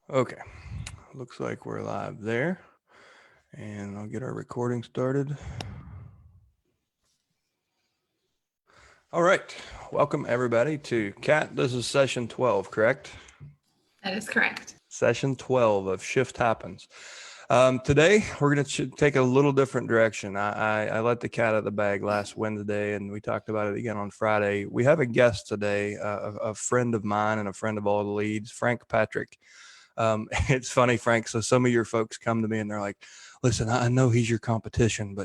Okay, looks like we're live there, and I'll get our recording started. All right, welcome everybody to Kat. This is session 12, correct? That is correct. Session 12 of Shift Happens. Today, we're going to take a little different direction. I let the cat out of the bag last Wednesday, and we talked about it again on Friday. We have a guest today, a friend of mine and a friend of all the leads, Frank Patrick. It's funny, Frank. So some of your folks come to me and they're like, listen, I know he's your competition,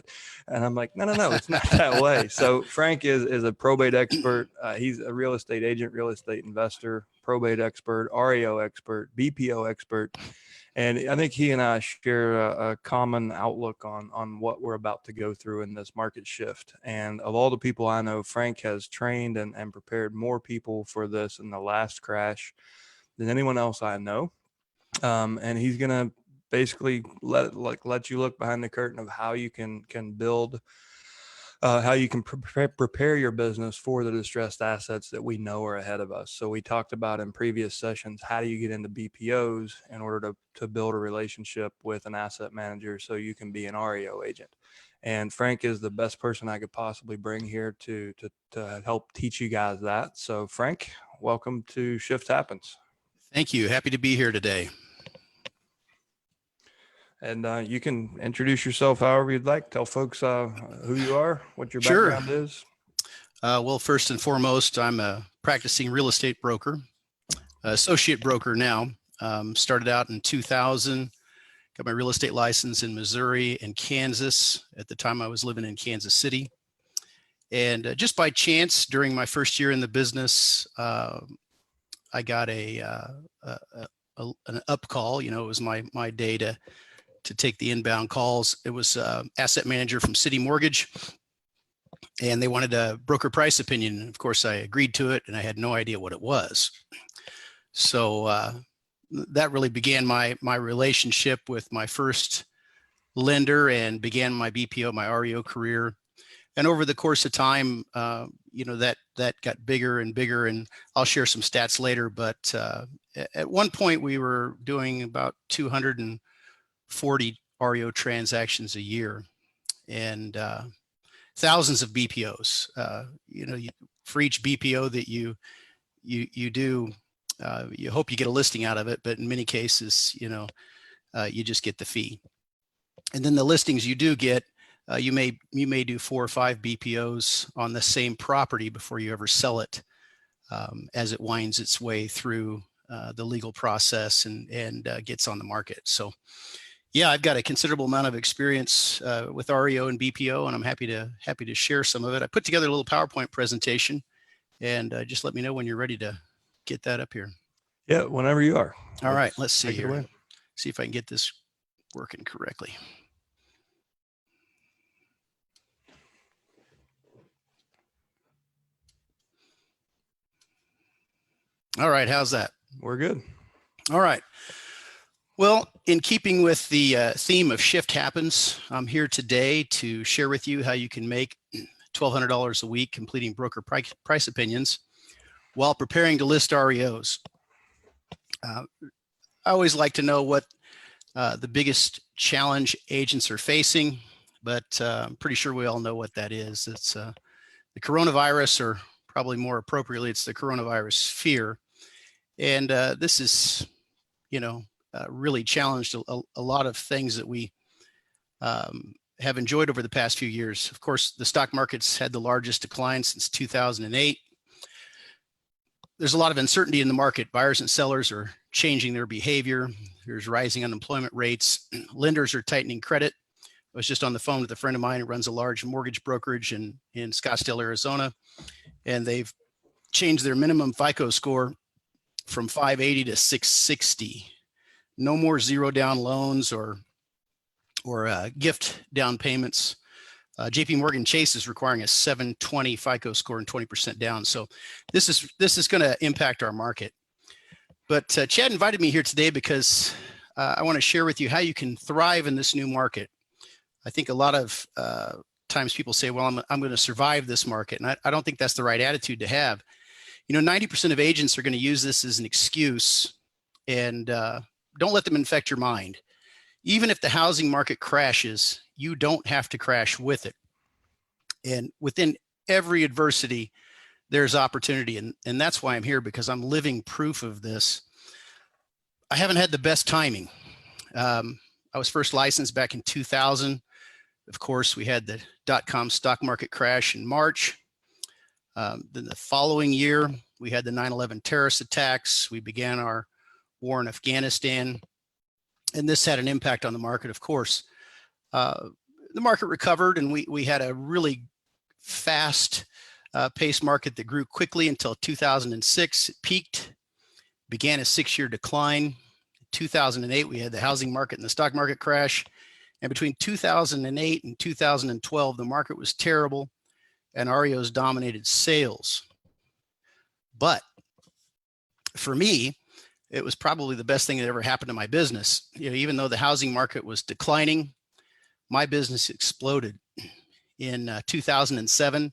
and I'm like, no, it's not that way. So Frank is a probate expert. He's a real estate agent, real estate investor, probate expert, REO expert, BPO expert. And I think he and I share a common outlook on what we're about to go through in this market shift. And of all the people I know, Frank has trained and prepared more people for this in the last crash than anyone else I know. And he's going to basically let you look behind the curtain of how you can build, how you can prepare your business for the distressed assets that we know are ahead of us. So we talked about in previous sessions, how do you get into BPOs in order to build a relationship with an asset manager so you can be an REO agent. And Frank is the best person I could possibly bring here to help teach you guys that. So Frank, welcome to Shift Happens. Thank you. Happy to be here today. And you can introduce yourself however you'd like. Tell folks who you are, what your background is. Well, first and foremost, I'm a practicing real estate broker, associate broker now. Started out in 2000, got my real estate license in Missouri and Kansas. At the time, I was living in Kansas City. And just by chance, during my first year in the business, I got an up call. You know, it was my day to take the inbound calls. It was asset manager from City Mortgage, and they wanted a broker price opinion. Of course, I agreed to it, and I had no idea what it was. So that really began my relationship with my first lender and began my BPO, my REO career. And over the course of time, you know, that got bigger and bigger, and I'll share some stats later. But at one point, we were doing about 240 REO transactions a year, and thousands of BPOs. You know, for each BPO that you do, you hope you get a listing out of it, but in many cases, you know, you just get the fee. And then the listings you do get, you may do 4 or 5 BPOs on the same property before you ever sell it, as it winds its way through the legal process and gets on the market. So, yeah, I've got a considerable amount of experience with REO and BPO, and I'm happy to share some of it. I put together a little PowerPoint presentation, and just let me know when you're ready to get that up here. Yeah, whenever you are. All right, let's see here. See if I can get this working correctly. All right, how's that? We're good. All right. Well, in keeping with the theme of Shift Happens, I'm here today to share with you how you can make $1,200 a week completing broker price opinions while preparing to list REOs. I always like to know what the biggest challenge agents are facing, but I'm pretty sure we all know what that is. It's the coronavirus, or probably more appropriately, it's the coronavirus fear. And this is, you know, really challenged a lot of things that we have enjoyed over the past few years. Of course, the stock market's had the largest decline since 2008. There's a lot of uncertainty in the market. Buyers and sellers are changing their behavior. There's rising unemployment rates. Lenders are tightening credit. I was just on the phone with a friend of mine who runs a large mortgage brokerage in Scottsdale, Arizona, and they've changed their minimum FICO score from 580 to 660. No more zero down loans or gift down payments. JP Morgan Chase is requiring a 720 FICO score and 20% down. So this is going to impact our market. But Chad invited me here today because I want to share with you how you can thrive in this new market. I think a lot of times people say, well, I'm going to survive this market. And I don't think that's the right attitude to have. You know, 90% of agents are going to use this as an excuse and don't let them infect your mind. Even if the housing market crashes, you don't have to crash with it. And within every adversity, there's opportunity. And that's why I'm here, because I'm living proof of this. I haven't had the best timing. I was first licensed back in 2000. Of course, we had the .com stock market crash in March. Then the following year, we had the 9/11 terrorist attacks. We began our war in Afghanistan. And this had an impact on the market, of course. The market recovered, and we had a really fast paced market that grew quickly until 2006. It peaked, began a 6-year decline. In 2008, we had the housing market and the stock market crash. And between 2008 and 2012, the market was terrible, and REOs dominated sales. But for me, it was probably the best thing that ever happened to my business. Even though the housing market was declining, my business exploded. In 2007,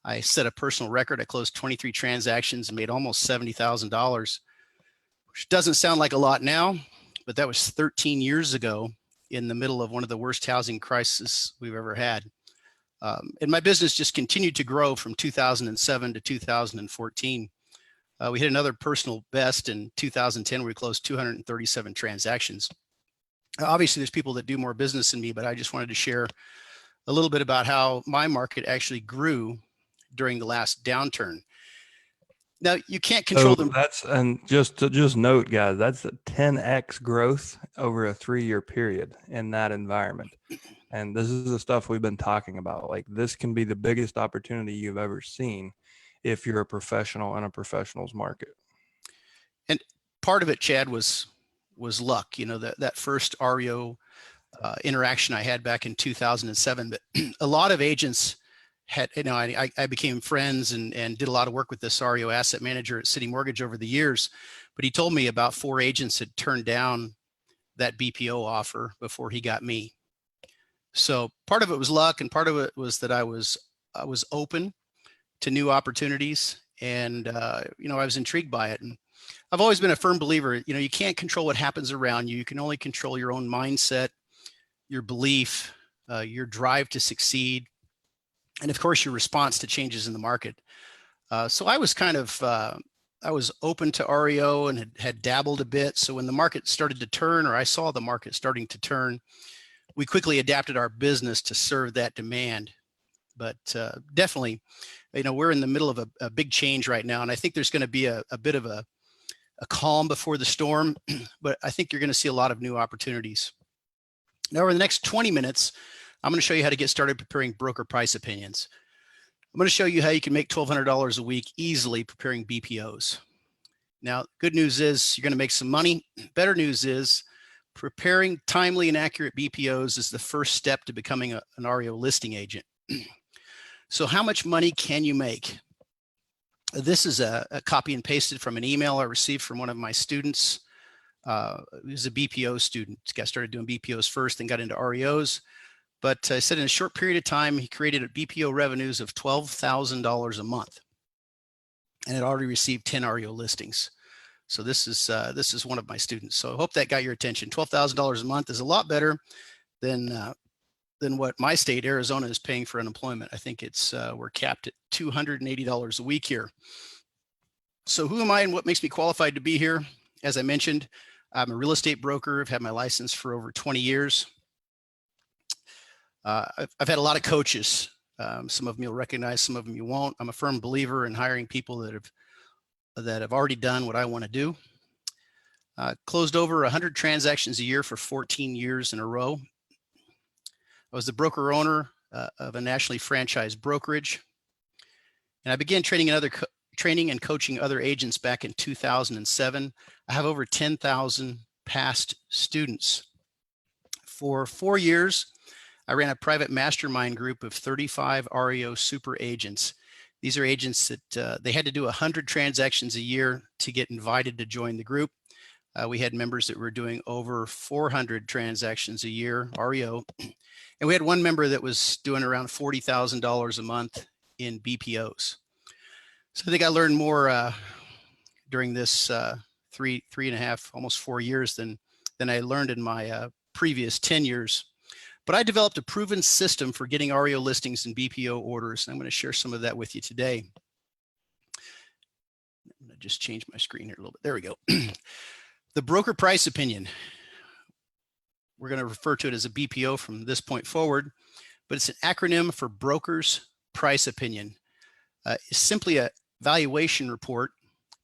I set a personal record. I closed 23 transactions and made almost $70,000, which doesn't sound like a lot now, but that was 13 years ago in the middle of one of the worst housing crises we've ever had. And my business just continued to grow from 2007 to 2014. We hit another personal best in 2010, where we closed 237 transactions. Obviously, there's people that do more business than me, but I just wanted to share a little bit about how my market actually grew during the last downturn. Now, you can't control them. And just note, guys, that's a 10x growth over a 3-year period in that environment. And this is the stuff we've been talking about. Like, this can be the biggest opportunity you've ever seen if you're a professional in a professional's market. And part of it, Chad, was luck. That first REO interaction I had back in 2007. But a lot of agents had, I became friends and did a lot of work with this REO asset manager at City Mortgage over the years. But he told me about 4 agents had turned down that BPO offer before he got me. So part of it was luck, and part of it was that I was open to new opportunities, and I was intrigued by it. And I've always been a firm believer. You can't control what happens around you. You can only control your own mindset, your belief, your drive to succeed, and of course your response to changes in the market. So I was I was open to REO and had dabbled a bit. So when the market started to turn, or I saw the market starting to turn, we quickly adapted our business to serve that demand. But definitely, we're in the middle of a big change right now, and I think there's going to be a bit of a calm before the storm, but I think you're going to see a lot of new opportunities. Now, over the next 20 minutes, I'm going to show you how to get started preparing broker price opinions. I'm going to show you how you can make $1,200 a week easily preparing BPOs. Now, good news is you're going to make some money. Better news is preparing timely and accurate BPOs is the first step to becoming an REO listing agent. So how much money can you make? This is a copy and pasted from an email I received from one of my students. He was a BPO student. He got started doing BPOs first, then got into REOs. But I said in a short period of time, he created a BPO revenues of $12,000 a month, and had already received 10 REO listings. So this is one of my students. So I hope that got your attention. $12,000 a month is a lot better than what my state, Arizona, is paying for unemployment. I think we're capped at $280 a week here. So who am I and what makes me qualified to be here? As I mentioned, I'm a real estate broker. I've had my license for over 20 years. I've had a lot of coaches. Some of them you'll recognize, some of them you won't. I'm a firm believer in hiring people that have already done what I want to do. Closed over 100 transactions a year for 14 years in a row. I was the broker owner of a nationally franchised brokerage, and I began training and coaching other agents back in 2007. I have over 10,000 past students. For 4 years, I ran a private mastermind group of 35 REO super agents. These are agents that they had to do 100 transactions a year to get invited to join the group. We had members that were doing over 400 transactions a year, REO. And we had one member that was doing around $40,000 a month in BPOs. So I think I learned more during this 3.5, almost 4 years than than I learned in my previous 10 years. But I developed a proven system for getting REO listings and BPO orders. And I'm going to share some of that with you today. I'm going to just change my screen here a little bit. There we go. The broker price opinion. We're going to refer to it as a BPO from this point forward, but it's an acronym for broker's price opinion. It's simply a valuation report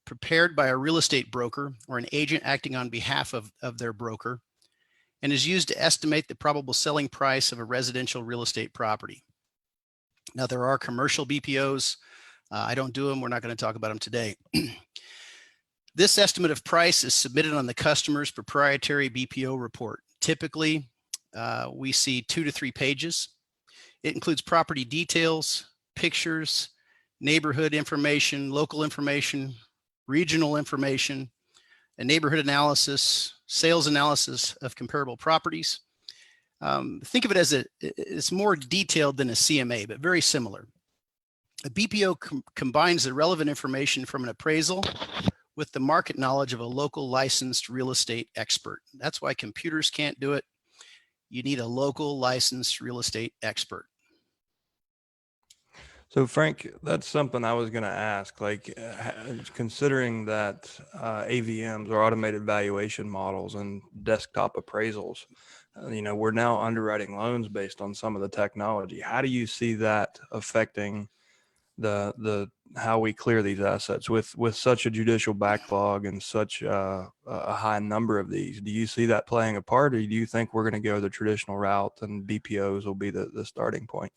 prepared by a real estate broker or an agent acting on behalf of their broker, and is used to estimate the probable selling price of a residential real estate property. Now, there are commercial BPOs. I don't do them. We're not going to talk about them today. This estimate of price is submitted on the customer's proprietary BPO report. Typically, we see 2 to 3 pages. It includes property details, pictures, neighborhood information, local information, regional information, a neighborhood analysis, sales analysis of comparable properties. Think of it as it's more detailed than a CMA, but very similar. A BPO combines the relevant information from an appraisal with the market knowledge of a local licensed real estate expert. That's why computers can't do it. You need a local licensed real estate expert. So Frank, that's something I was going to ask, like considering that AVMs or automated valuation models and desktop appraisals, we're now underwriting loans based on some of the technology. How do you see that affecting the how we clear these assets with such a judicial backlog and such a high number of these? Do you see that playing a part, or do you think we're going to go the traditional route and BPOs will be the starting point?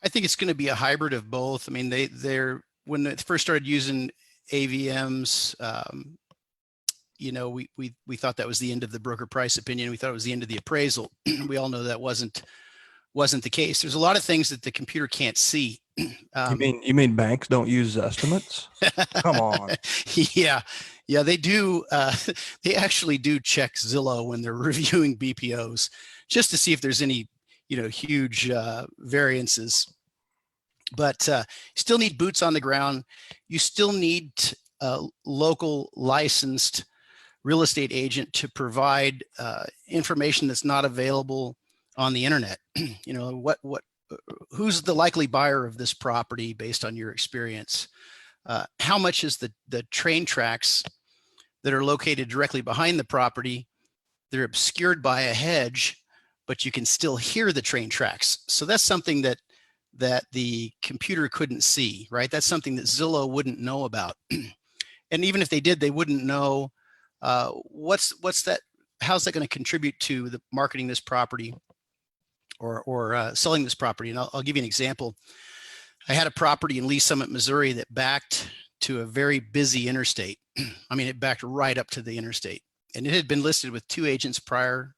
I think it's going to be a hybrid of both. I mean, they're when they first started using AVMs, we thought that was the end of the broker price opinion. We thought it was the end of the appraisal. We all know that wasn't the case. There's a lot of things that the computer can't see. You mean banks don't use estimates? Come on. Yeah, they do. They actually do check Zillow when they're reviewing BPOs just to see if there's any huge variances. But you still need boots on the ground. You still need a local licensed real estate agent to provide information that's not available on the internet. Who's the likely buyer of this property based on your experience? How much is the train tracks that are located directly behind the property? They're obscured by a hedge, but you can still hear the train tracks. So that's something that the computer couldn't see, right? That's something that Zillow wouldn't know about. And even if they did, they wouldn't know what's that, how's that going to contribute to the marketing this property or selling this property. And I'll give you an example. I had a property in Lee Summit, Missouri that backed to a very busy interstate. I mean, it backed right up to the interstate, and it had been listed with 2 agents prior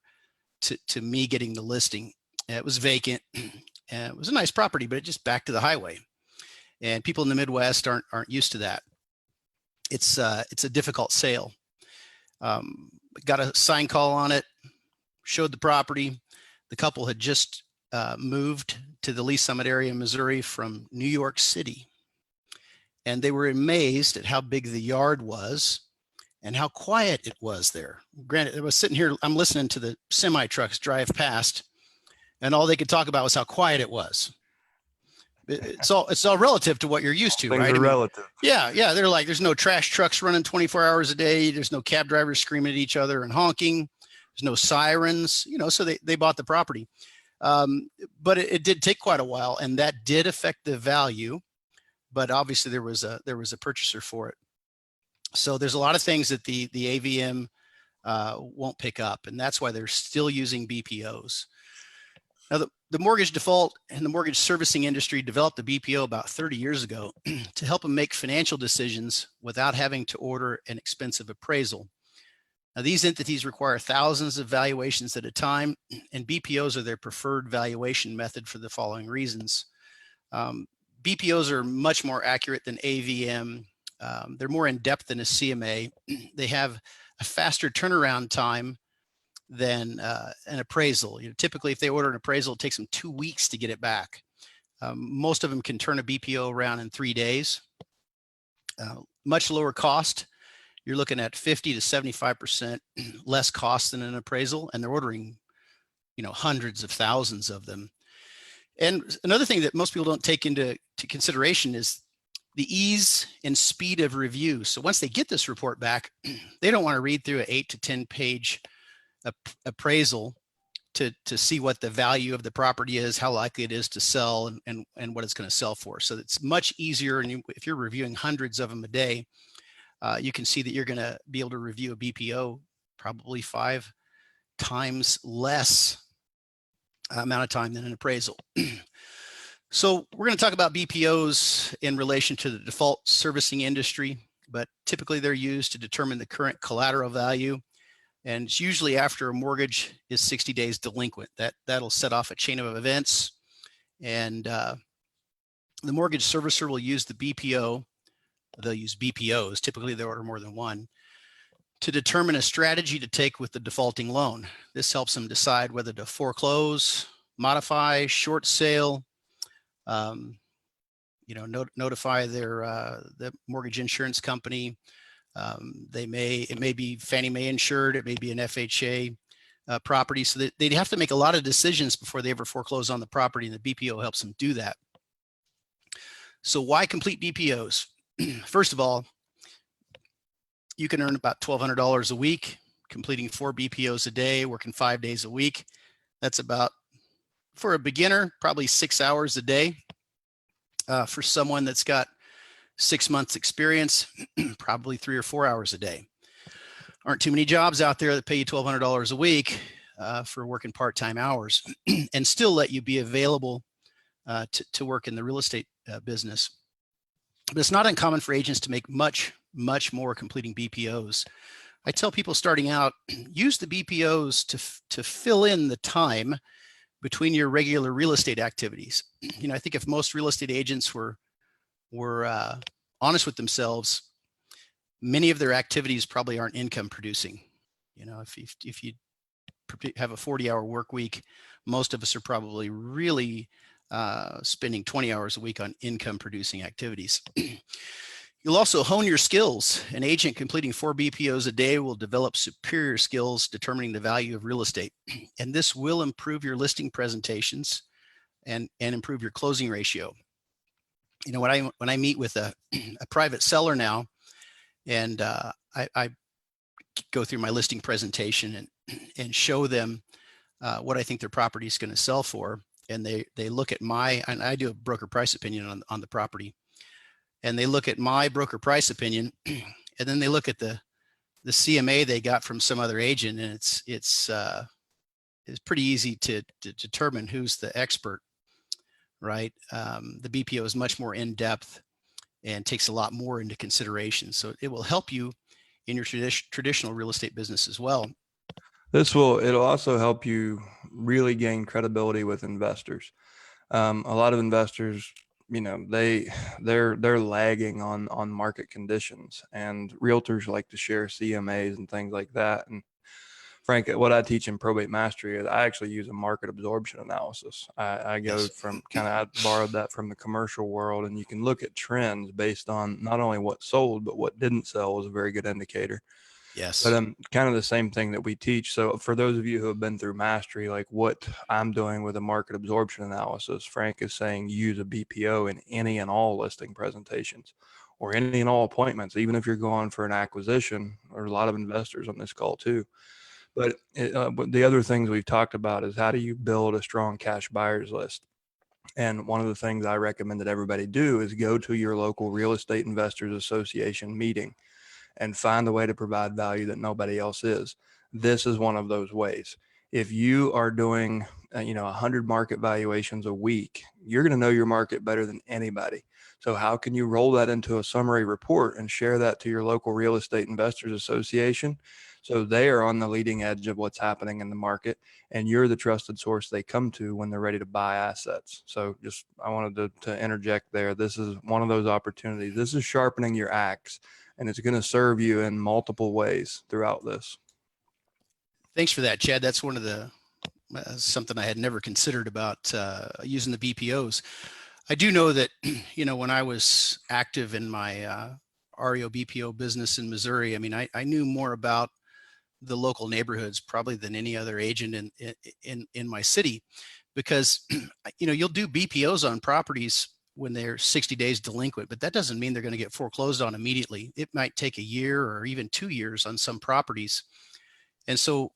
to me getting the listing. It was vacant, and it was a nice property, but it just backed to the highway. And people in the Midwest aren't used to that. It's a difficult sale. Got a sign call on it, showed the property. The couple had just moved to the Lee Summit area in Missouri from New York City. And they were amazed at how big the yard was and how quiet it was there. Granted, I was sitting here, I'm listening to the semi trucks drive past, and all they could talk about was how quiet it was. It's all relative to what you're used to, Things right? are relative. Yeah. They're like, there's no trash trucks running 24 hours a day. There's no cab drivers screaming at each other and honking. There's no sirens, so they bought the property. But it did take quite a while, and that did affect the value. But obviously there was a purchaser for it. So there's a lot of things that the AVM won't pick up, and that's why they're still using BPOs. Now, the mortgage default and the mortgage servicing industry developed the BPO about 30 years ago to help them make financial decisions without having to order an expensive appraisal. Now, these entities require thousands of valuations at a time, and BPOs are their preferred valuation method for the following reasons. BPOs are much more accurate than AVM. They're more in depth than a CMA. They have a faster turnaround time than an appraisal. Typically, if they order an appraisal, it takes them 2 weeks to get it back. Most of them can turn a BPO around in 3 days. Much lower cost. you're looking at 50 to 75% less cost than an appraisal, and they're ordering, hundreds of thousands of them. And another thing that most people don't take into consideration is the ease and speed of review. So once they get this report back, they don't want to read through an 8 to 10 page appraisal to see what the value of the property is, how likely it is to sell, and what it's going to sell for. So it's much easier. And if you're reviewing hundreds of them a day, you can see that you're going to be able to review a BPO probably 5 times less amount of time than an appraisal. So we're going to talk about BPOs in relation to the default servicing industry, but typically they're used to determine the current collateral value. And it's usually after a mortgage is 60 days delinquent. That'll set off a chain of events. And the mortgage servicer will use the BPO. They'll use BPOs. Typically they order more than one to determine a strategy to take with the defaulting loan. This helps them decide whether to foreclose, modify, short sale, notify the mortgage insurance company. It may be Fannie Mae insured, it may be an FHA property. So they'd have to make a lot of decisions before they ever foreclose on the property, and the BPO helps them do that. So why complete BPOs? First of all, you can earn about $1,200 a week, completing 4 BPOs a day, working 5 days a week. That's about, for a beginner, probably 6 hours a day. For someone that's got 6 months experience, probably 3 or 4 hours a day. Aren't too many jobs out there that pay you $1,200 a week for working part-time hours and still let you be available to work in the real estate business. But it's not uncommon for agents to make much more completing BPOs. I tell people starting out, use the BPOs to fill in the time between your regular real estate activities. I think if most real estate agents were honest with themselves, many of their activities probably aren't income producing. If you have a 40-hour work week, most of us are probably really spending 20 hours a week on income producing activities. You'll also hone your skills. An agent completing 4 BPOs a day will develop superior skills determining the value of real estate. And this will improve your listing presentations and improve your closing ratio. When I meet with a private seller now, and I go through my listing presentation and show them what I think their property is going to sell for, and they look at and I do a broker price opinion on the property, and they look at my broker price opinion, and then they look at the CMA they got from some other agent, and it's pretty easy to determine who's the expert, right? The BPO is much more in depth and takes a lot more into consideration, so it will help you in your traditional real estate business as well. It'll also help you really gain credibility with investors. A lot of investors, they're lagging on market conditions, and realtors like to share CMAs and things like that. And Frank, what I teach in probate mastery is I actually use a market absorption analysis. I go from I borrowed that from the commercial world, and you can look at trends based on not only what sold, but what didn't sell is a very good indicator. Yes. But kind of the same thing that we teach. So for those of you who have been through mastery, like what I'm doing with a market absorption analysis, Frank is saying use a BPO in any and all listing presentations or any and all appointments, even if you're going for an acquisition. There's a lot of investors on this call too. But the other things we've talked about is how do you build a strong cash buyers list? And one of the things I recommend that everybody do is go to your local real estate investors association meeting and find a way to provide value that nobody else is. This is one of those ways. If you are doing, 100 market valuations a week, you're going to know your market better than anybody. So how can you roll that into a summary report and share that to your local real estate investors association? So they are on the leading edge of what's happening in the market, and you're the trusted source they come to when they're ready to buy assets. So I wanted to interject there. This is one of those opportunities. This is sharpening your axe, and it's going to serve you in multiple ways throughout this. Thanks for that, Chad. That's one of the something I had never considered about using the BPOs. I do know that, when I was active in my REO BPO business in Missouri, I mean, I knew more about the local neighborhoods probably than any other agent in my city, because you'll do BPOs on properties when they're 60 days delinquent, but that doesn't mean they're going to get foreclosed on immediately. It might take a year or even 2 years on some properties. And so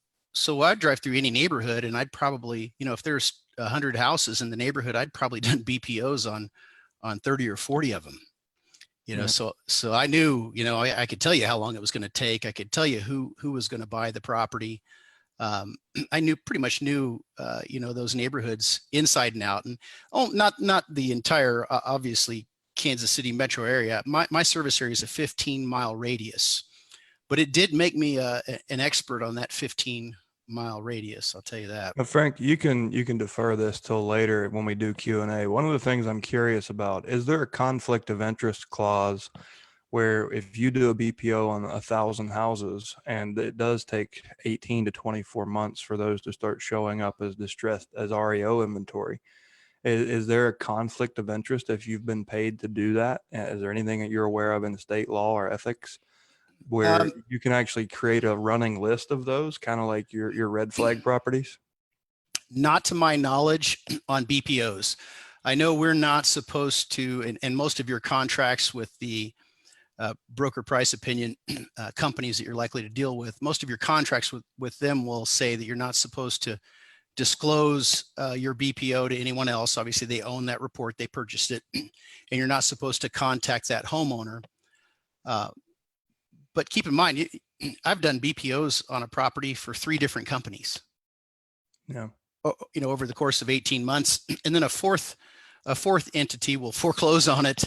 I'd drive through any neighborhood and I'd probably, if there's 100 houses in the neighborhood, I'd probably done BPOs on 30 or 40 of them. So I knew, I could tell you how long it was going to take. I could tell you who was going to buy the property. I pretty much knew, those neighborhoods inside and out, and not the entire, obviously Kansas City metro area. My service area is a 15-mile radius, but it did make me an expert on that 15-mile radius. I'll tell you that. Now, Frank, you can defer this till later when we do Q&A. One of the things I'm curious about, is there a conflict of interest clause where if you do a BPO on 1,000 houses and it does take 18 to 24 months for those to start showing up as distressed as REO inventory, is there a conflict of interest if you've been paid to do that? Is there anything that you're aware of in state law or ethics where you can actually create a running list of those, kind of like your red flag properties? Not to my knowledge on BPOs. I know we're not supposed to, and most of your contracts with the broker price opinion companies that you're likely to deal with, most of your contracts with them will say that you're not supposed to disclose your BPO to anyone else. Obviously, they own that report, they purchased it, and you're not supposed to contact that homeowner. But keep in mind, I've done BPOs on a property for 3 different companies. Yeah. Over the course of 18 months, and then a fourth entity will foreclose on it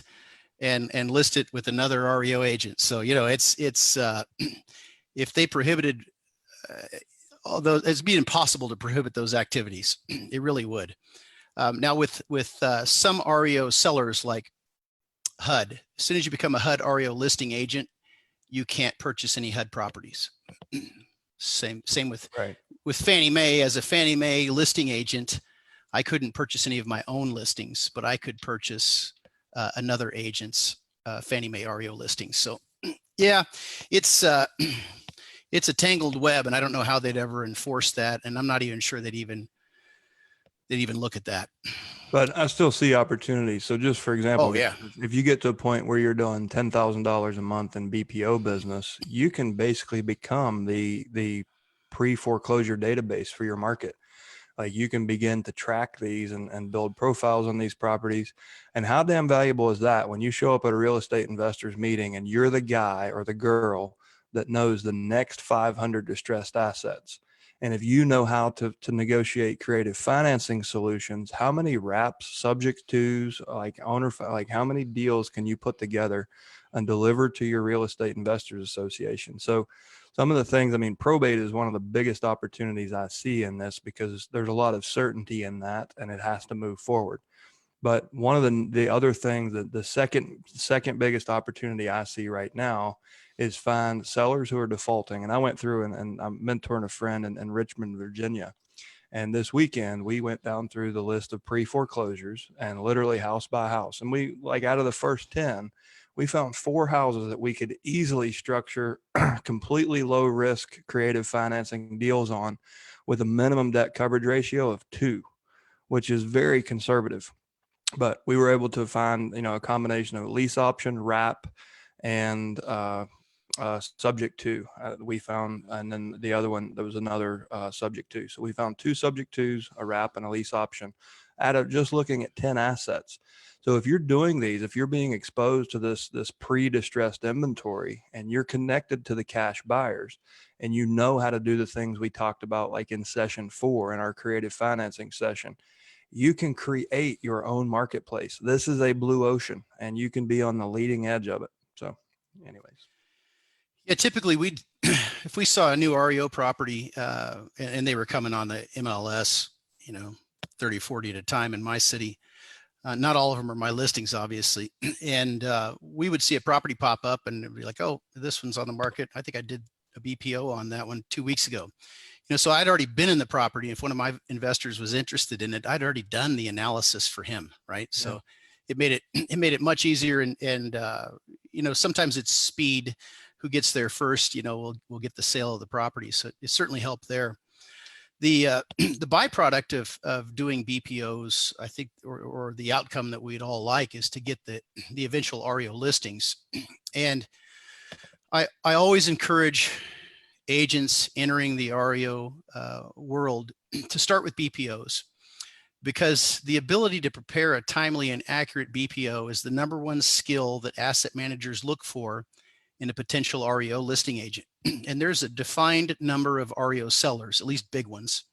and list it with another REO agent. So, it's if they prohibited, although it'd be impossible to prohibit those activities, it really would. Now with some REO sellers like HUD, as soon as you become a HUD REO listing agent, you can't purchase any HUD properties. Same with Fannie Mae. As a Fannie Mae listing agent, I couldn't purchase any of my own listings, but I could purchase another agent's Fannie Mae REO listings. So yeah, it's a tangled web, and I don't know how they'd ever enforce that. And I'm not even sure they'd even look at that. But I still see opportunities. So just for example, Oh, yeah. if you get to a point where you're doing $10,000 a month in BPO business, you can basically become the pre-foreclosure database for your market. Like you can begin to track these and build profiles on these properties. And how damn valuable is that when you show up at a real estate investors meeting and you're the guy or the girl that knows the next 500 distressed assets? And if you know how to negotiate creative financing solutions, how many wraps, subject tos, like how many deals can you put together and deliver to your real estate investors association? So some of the things, probate is one of the biggest opportunities I see in this because there's a lot of certainty in that and it has to move forward. But one of the other things that the second biggest opportunity I see right now is find sellers who are defaulting. And I went through and I'm mentoring a friend in Richmond, Virginia. And this weekend we went down through the list of pre-foreclosures and literally house by house. And we, like, out of the first 10, we found 4 houses that we could easily structure completely low risk creative financing deals on with a minimum debt coverage ratio of 2, which is very conservative. But we were able to find, a combination of lease option, wrap, and subject to we found, and then the other one, there was another subject to. So we found 2 subject twos, a wrap, and a lease option out of just looking at 10 assets. So if you're doing these, if you're being exposed to this pre-distressed inventory and you're connected to the cash buyers and you know how to do the things we talked about, like in session 4 in our creative financing session, you can create your own marketplace. This is a blue ocean and you can be on the leading edge of it. So anyways. Yeah, typically if we saw a new REO property and they were coming on the MLS, 30, 40 at a time in my city, not all of them are my listings, obviously. And we would see a property pop up and it'd be like, oh, this one's on the market. I think I did a BPO on that one 2 weeks ago. So I'd already been in the property. If one of my investors was interested in it, I'd already done the analysis for him, right? Yeah. So it made it much easier, and sometimes it's speed. Who gets there first, will get the sale of the property. So it certainly helped there. The the byproduct of doing BPOs, I think, or the outcome that we'd all like, is to get the eventual REO listings. And I always encourage agents entering the REO world to start with BPOs, because the ability to prepare a timely and accurate BPO is the #1 skill that asset managers look for in a potential REO listing agent. And there's a defined number of REO sellers, at least big ones.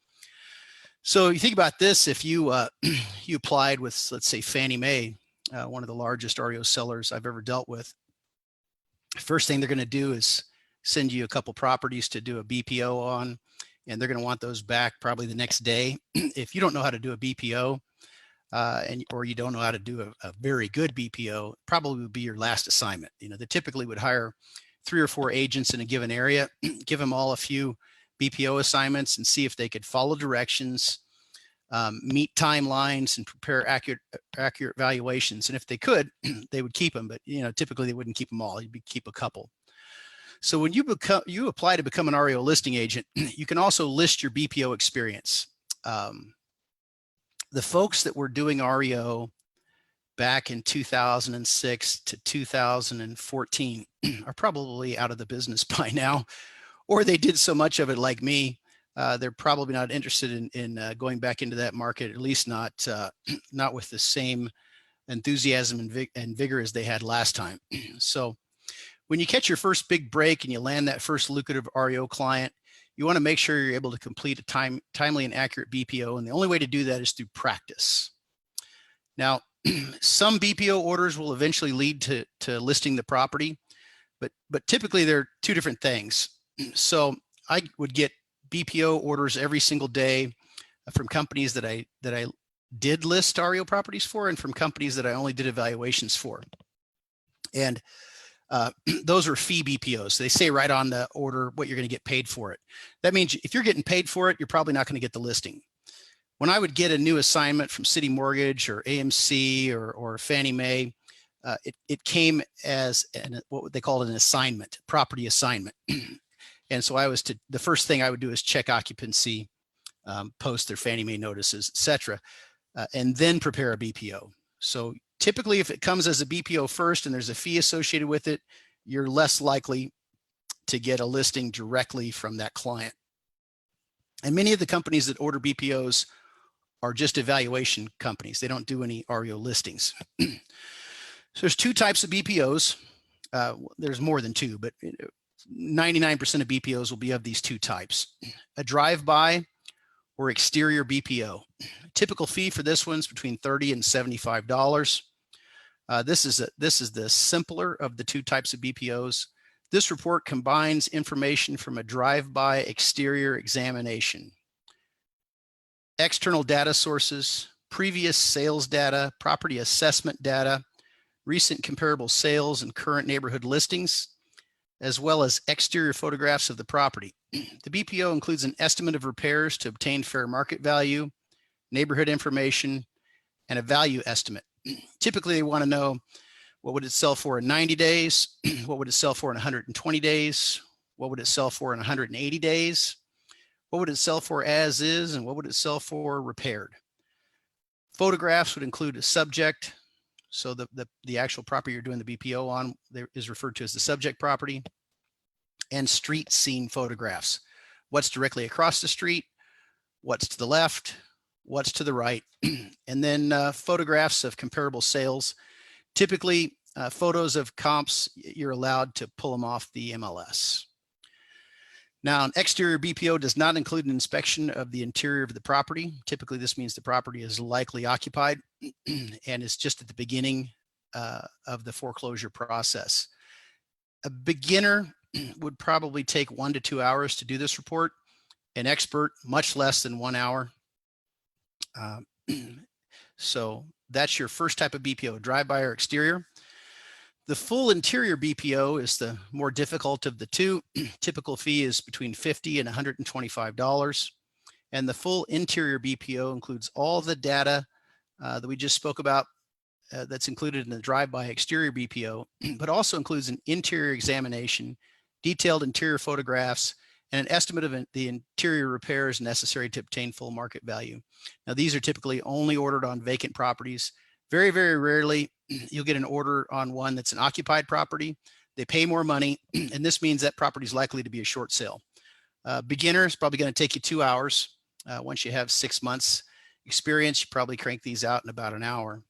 So you think about this: if you you applied with, let's say, Fannie Mae, one of the largest REO sellers I've ever dealt with, first thing they're going to do is send you a couple properties to do a BPO on, and they're going to want those back probably the next day. If you don't know how to do a BPO, or you don't know how to do a very good BPO, probably would be your last assignment. They typically would hire 3 or 4 agents in a given area, give them all a few BPO assignments, and see if they could follow directions, meet timelines, and prepare accurate valuations. And if they could, they would keep them. But typically they wouldn't keep them all. You'd keep a couple. So when you apply to become an REO listing agent, you can also list your BPO experience. The folks that were doing REO back in 2006 to 2014 are probably out of the business by now, or they did so much of it like me. They're probably not interested in going back into that market, at least not with the same enthusiasm and vigor as they had last time. So when you catch your first big break and you land that first lucrative REO client, you want to make sure you're able to complete a timely and accurate BPO. And the only way to do that is through practice. Now, some BPO orders will eventually lead to listing the property, but typically they're 2 different things. So I would get BPO orders every single day from companies that I did list REO properties for, and from companies that I only did evaluations for. And those are fee BPOs. They say right on the order what you're going to get paid for it. That means if you're getting paid for it, you're probably not going to get the listing. When I would get a new assignment from City Mortgage or AMC or Fannie Mae, it came as what they called an assignment, property assignment. And so the first thing I would do is check occupancy, post their Fannie Mae notices, etc., and then prepare a BPO. So typically, if it comes as a BPO first and there's a fee associated with it, you're less likely to get a listing directly from that client. And many of the companies that order BPOs are just evaluation companies. They don't do any REO listings. So there's 2 types of BPOs. There's more than 2, but 99% of BPOs will be of these 2 types: a drive-by or exterior BPO. Typical fee for this one's between $30 and $75. This is the simpler of the 2 types of BPOs. This report combines information from a drive-by exterior examination, external data sources, previous sales data, property assessment data, recent comparable sales and current neighborhood listings, as well as exterior photographs of the property. The BPO includes an estimate of repairs to obtain fair market value, neighborhood information, and a value estimate. Typically, they want to know, what would it sell for in 90 days? What would it sell for in 120 days? What would it sell for in 180 days? What would it sell for as is? And what would it sell for repaired? Photographs would include a subject. So the actual property you're doing the BPO on is referred to as the subject property, and street scene photographs. What's directly across the street? What's to the left? What's to the right? And then photographs of comparable sales. Typically, photos of comps, you're allowed to pull them off the MLS. Now, an exterior BPO does not include an inspection of the interior of the property. Typically, this means the property is likely occupied and is just at the beginning of the foreclosure process. A beginner would probably take 1 to 2 hours to do this report. An expert, much less than 1 hour. So that's your first type of BPO, drive-by or exterior. The full interior BPO is the more difficult of the 2. Typical fee is between $50 and $125. And the full interior BPO includes all the data that we just spoke about, that's included in the drive-by exterior BPO, but also includes an interior examination, detailed interior photographs, and an estimate of the interior repairs necessary to obtain full market value. Now, these are typically only ordered on vacant properties. Very, very rarely you'll get an order on one that's an occupied property. They pay more money, and this means that property is likely to be a short sale. Beginner is probably going to take you 2 hours. Once you have 6 months experience, you probably crank these out in about an hour.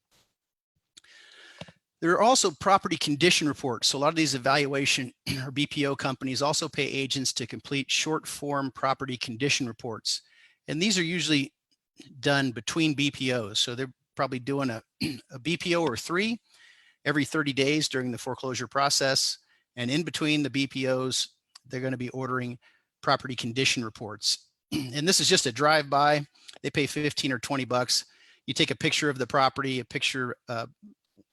There are also property condition reports. So a lot of these evaluation or BPO companies also pay agents to complete short form property condition reports. And these are usually done between BPOs. So they're probably doing a BPO or 3 every 30 days during the foreclosure process. And in between the BPOs, they're going to be ordering property condition reports. And this is just a drive-by. They pay 15 or 20 bucks. You take a picture of the property, a picture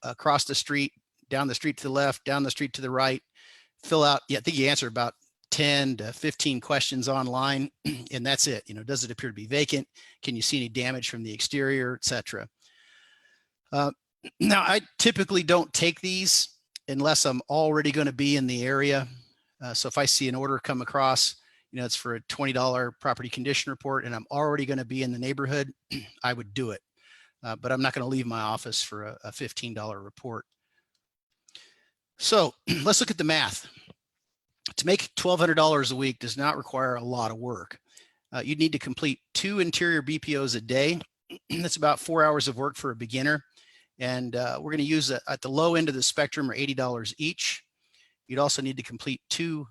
across the street, down the street to the left, down the street to the right, fill out, I think you answer about 10 to 15 questions online, and that's it. Does it appear to be vacant? Can you see any damage from the exterior, etc.? Now, I typically don't take these unless I'm already going to be in the area. So if I see an order come across, it's for a $20 property condition report and I'm already going to be in the neighborhood, I would do it. But I'm not going to leave my office for a $15 report. So let's look at the math. To make $1,200 a week does not require a lot of work. You'd need to complete 2 interior BPOs a day. That's about 4 hours of work for a beginner. And we're going to use at the low end of the spectrum are $80 each. You'd also need to complete 2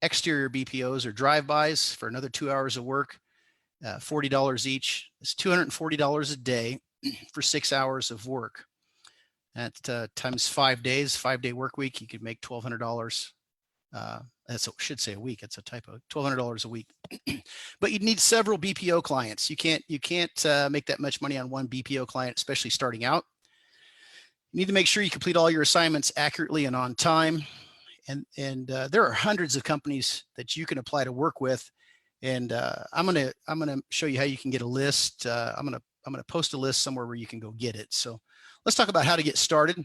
exterior BPOs or drive-bys for another 2 hours of work, $40 each. It's $240 a day for 6 hours of work. At times 5 days, 5-day work week, you could make $1,200. Should say a week. It's a typo. $1,200 a week. But you'd need several BPO clients. You can't make that much money on one BPO client, especially starting out. You need to make sure you complete all your assignments accurately and on time. And there are hundreds of companies that you can apply to work with. And I'm gonna show you how you can get a list. I'm gonna post a list somewhere where you can go get it. So let's talk about how to get started.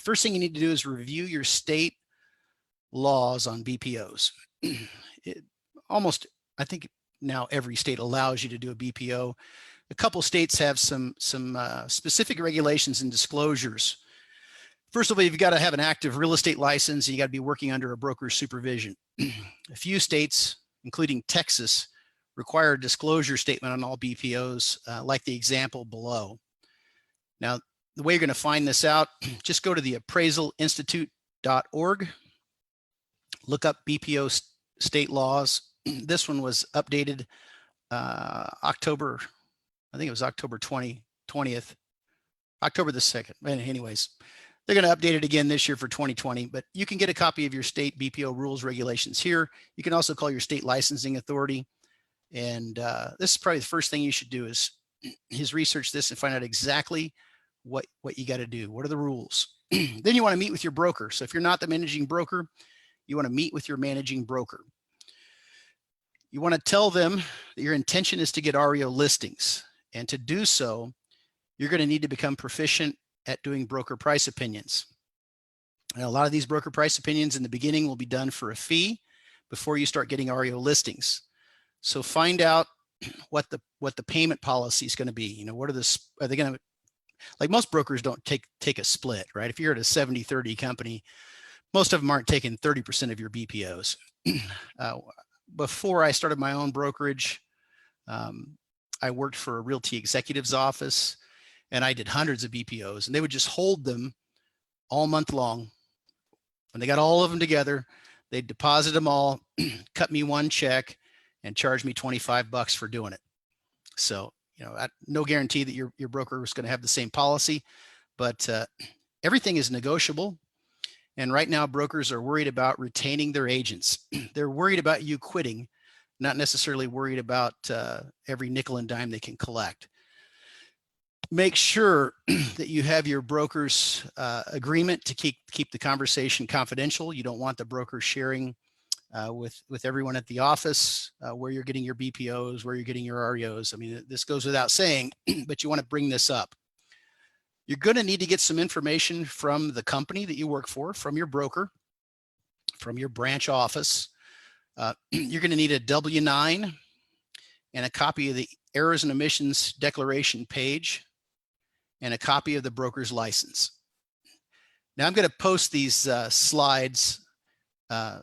First thing you need to do is review your state laws on BPOs. I think now every state allows you to do a BPO. A couple states have some specific regulations and disclosures. First of all, you've got to have an active real estate license and you got to be working under a broker's supervision. A few states, including Texas, require a disclosure statement on all BPOs, like the example below. Now, the way you're going to find this out, just go to the appraisalinstitute.org, look up BPO state laws. This one was updated October, I think it was October 20th, October the 2nd. Anyways, they're going to update it again this year for 2020, but you can get a copy of your state BPO rules regulations here. You can also call your state licensing authority. And this is probably the first thing you should do is research this and find out exactly what you got to do. What are the rules? Then you want to meet with your broker. So if you're not the managing broker, you want to meet with your managing broker. You want to tell them that your intention is to get REO listings. And to do so, you're going to need to become proficient at doing broker price opinions. And a lot of these broker price opinions in the beginning will be done for a fee before you start getting REO listings. So find out what the payment policy is going to be. What are they going to, like most brokers don't take a split, right? If you're at a 70-30 company, most of them aren't taking 30% of your BPOs. Before I started my own brokerage, I worked for a realty executive's office and I did hundreds of BPOs and they would just hold them all month long. When they got all of them together, they'd deposit them all, cut me one check and charge me 25 bucks for doing it. So, no guarantee that your broker is going to have the same policy, but everything is negotiable. And right now brokers are worried about retaining their agents. They're worried about you quitting, not necessarily worried about every nickel and dime they can collect. Make sure that you have your broker's agreement to keep the conversation confidential. You don't want the broker sharing with everyone at the office where you're getting your BPOs, where you're getting your REOs. I mean, this goes without saying, but you want to bring this up. You're going to need to get some information from the company that you work for, from your broker, from your branch office. You're going to need a W-9 and a copy of the errors and omissions declaration page and a copy of the broker's license. Now I'm going to post these slides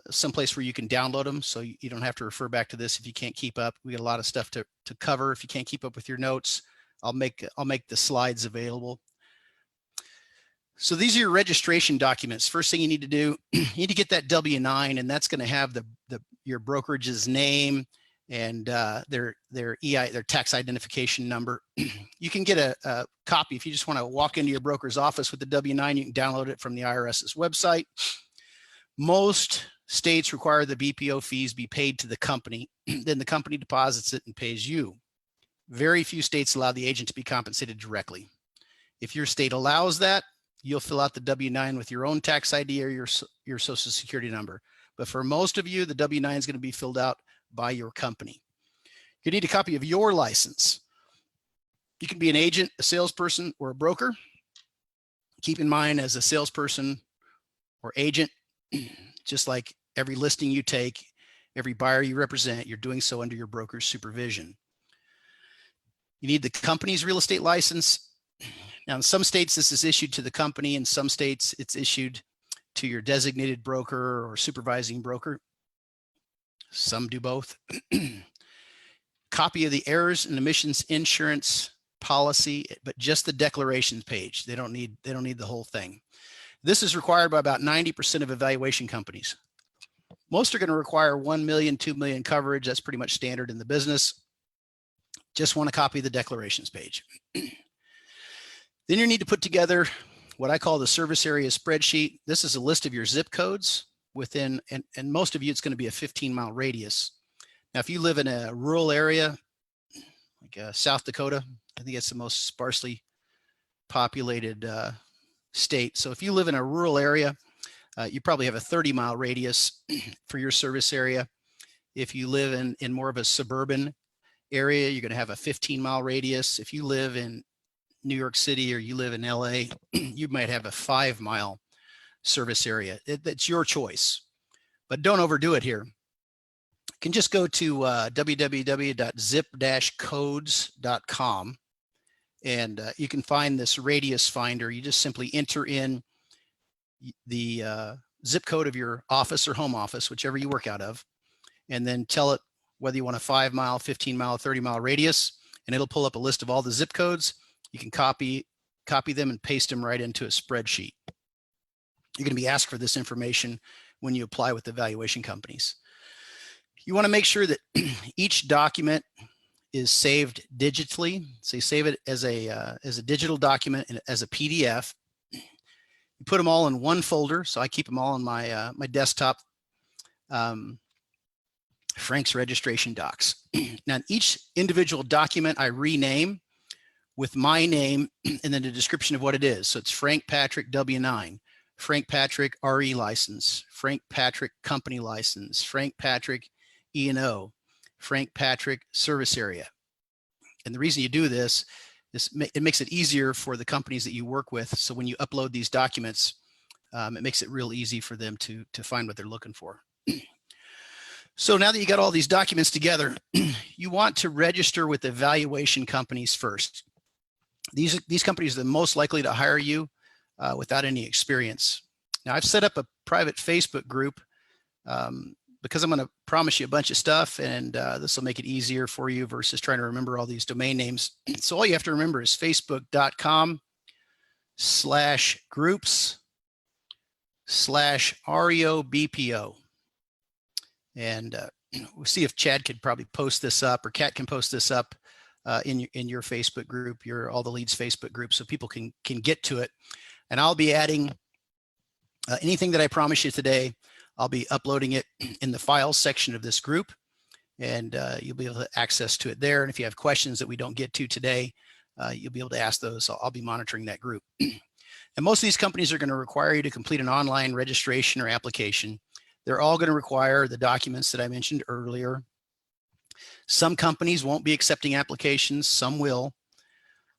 someplace where you can download them, so you don't have to refer back to this if you can't keep up. We got a lot of stuff to cover. If you can't keep up with your notes, I'll make the slides available. So these are your registration documents. First thing you need to do, you need to get that W-9, and that's going to have your brokerage's name and their tax identification number. You can get a copy if you just want to walk into your broker's office with the W-9. You can download it from the IRS's website. Most states require the BPO fees be paid to the company. Then the company deposits it and pays you. Very few states allow the agent to be compensated directly. If your state allows that, you'll fill out the W-9 with your own tax ID or your social security number. But for most of you, the W-9 is going to be filled out by your company. You need a copy of your license. You can be an agent, a salesperson, or a broker. Keep in mind, as a salesperson or agent, just like every listing you take, every buyer you represent, you're doing so under your broker's supervision. You need the company's real estate license. Now, in some states, this is issued to the company. In some states, it's issued to your designated broker or supervising broker. Some do both. Copy of the errors and omissions insurance policy, but just the declarations page. They don't need the whole thing. This is required by about 90% of evaluation companies. Most are going to require 1 million, 2 million coverage. That's pretty much standard in the business. Just want a copy of the declarations page. Then you need to put together what I call the service area spreadsheet. This is a list of your zip codes within, and most of you, it's going to be a 15-mile radius. Now, if you live in a rural area, like South Dakota, I think it's the most sparsely populated state. So if you live in a rural area, you probably have a 30-mile radius for your service area. If you live in more of a suburban area, you're going to have a 15-mile radius. If you live in New York City or you live in LA, you might have a 5-mile service area. That's your choice, but don't overdo it here. You can just go to www.zip-codes.com and you can find this radius finder. You just simply enter in the zip code of your office or home office, whichever you work out of, and then tell it whether you want a 5-mile, 15-mile, 30-mile radius, and it'll pull up a list of all the zip codes. You can copy them and paste them right into a spreadsheet. You're going to be asked for this information when you apply with the valuation companies. You want to make sure that each document is saved digitally. So you save it as a digital document and as a PDF. You put them all in one folder. So I keep them all on my my desktop. Frank's registration docs. Now, each individual document I rename with my name and then a description of what it is. So it's Frank Patrick W-9, Frank Patrick RE license, Frank Patrick company license, Frank Patrick E&O, Frank Patrick service area. And the reason you do this is it makes it easier for the companies that you work with. So when you upload these documents, it makes it real easy for them to find what they're looking for. So now that you got all these documents together, you want to register with the valuation companies first. These companies are the most likely to hire you without any experience. Now, I've set up a private Facebook group because I'm going to promise you a bunch of stuff, and this will make it easier for you versus trying to remember all these domain names. So all you have to remember is facebook.com/groups/REO BPO. And we'll see if Chad could probably post this up, or Kat can post this up in your Facebook group, all the leads Facebook group, so people can get to it. And I'll be adding anything that I promise you today. I'll be uploading it in the files section of this group, and you'll be able to access to it there. And if you have questions that we don't get to today, you'll be able to ask those. I'll be monitoring that group. And most of these companies are going to require you to complete an online registration or application. They're all going to require the documents that I mentioned earlier. Some companies won't be accepting applications, some will.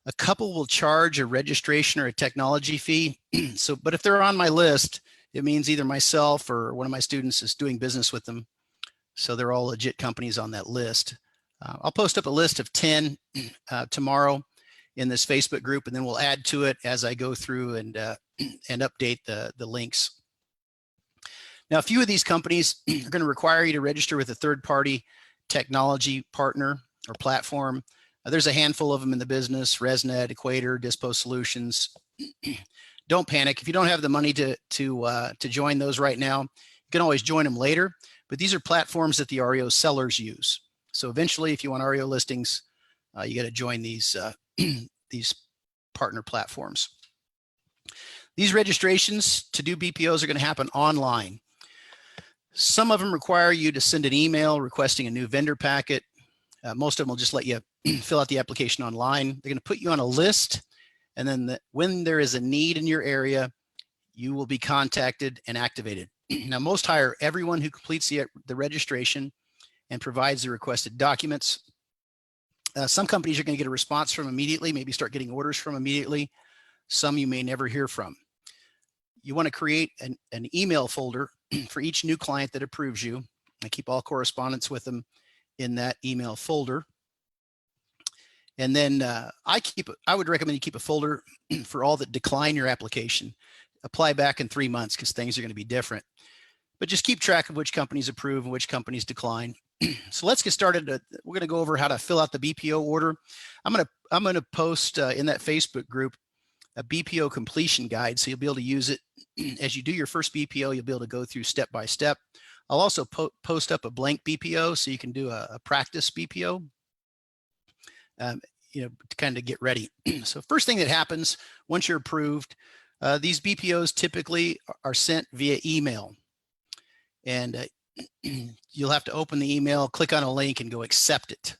A couple will charge a registration or a technology fee. But if they're on my list, it means either myself or one of my students is doing business with them. So they're all legit companies on that list. I'll post up a list of 10 tomorrow in this Facebook group, and then we'll add to it as I go through and update the links. Now, a few of these companies are going to require you to register with a third-party technology partner or platform. There's a handful of them in the business: ResNet, Equator, Dispo Solutions. Don't panic if you don't have the money to join those right now. You can always join them later, but these are platforms that the REO sellers use. So eventually, if you want REO listings, you got to join these partner platforms. These registrations to do BPOs are going to happen online. Some of them require you to send an email requesting a new vendor packet. Most of them will just let you fill out the application online. They're going to put you on a list, and then when there is a need in your area, you will be contacted and activated. Now, most hire everyone who completes the registration and provides the requested documents. Some companies you're going to get a response from immediately, maybe start getting orders from immediately. Some you may never hear from. You want to create an email folder for each new client that approves you. I keep all correspondence with them in that email folder. And then I would recommend you keep a folder for all that decline your application. Apply back in 3 months because things are going to be different. But just keep track of which companies approve and which companies decline. So let's get started. We're going to go over how to fill out the BPO order. I'm going to post in that Facebook group a BPO completion guide, so you'll be able to use it as you do your first BPO. You'll be able to go through step by step. I'll also post up a blank BPO so you can do a practice BPO, to kind of get ready. So first thing that happens once you're approved, these BPOs typically are sent via email, and you'll have to open the email, click on a link, and go accept it.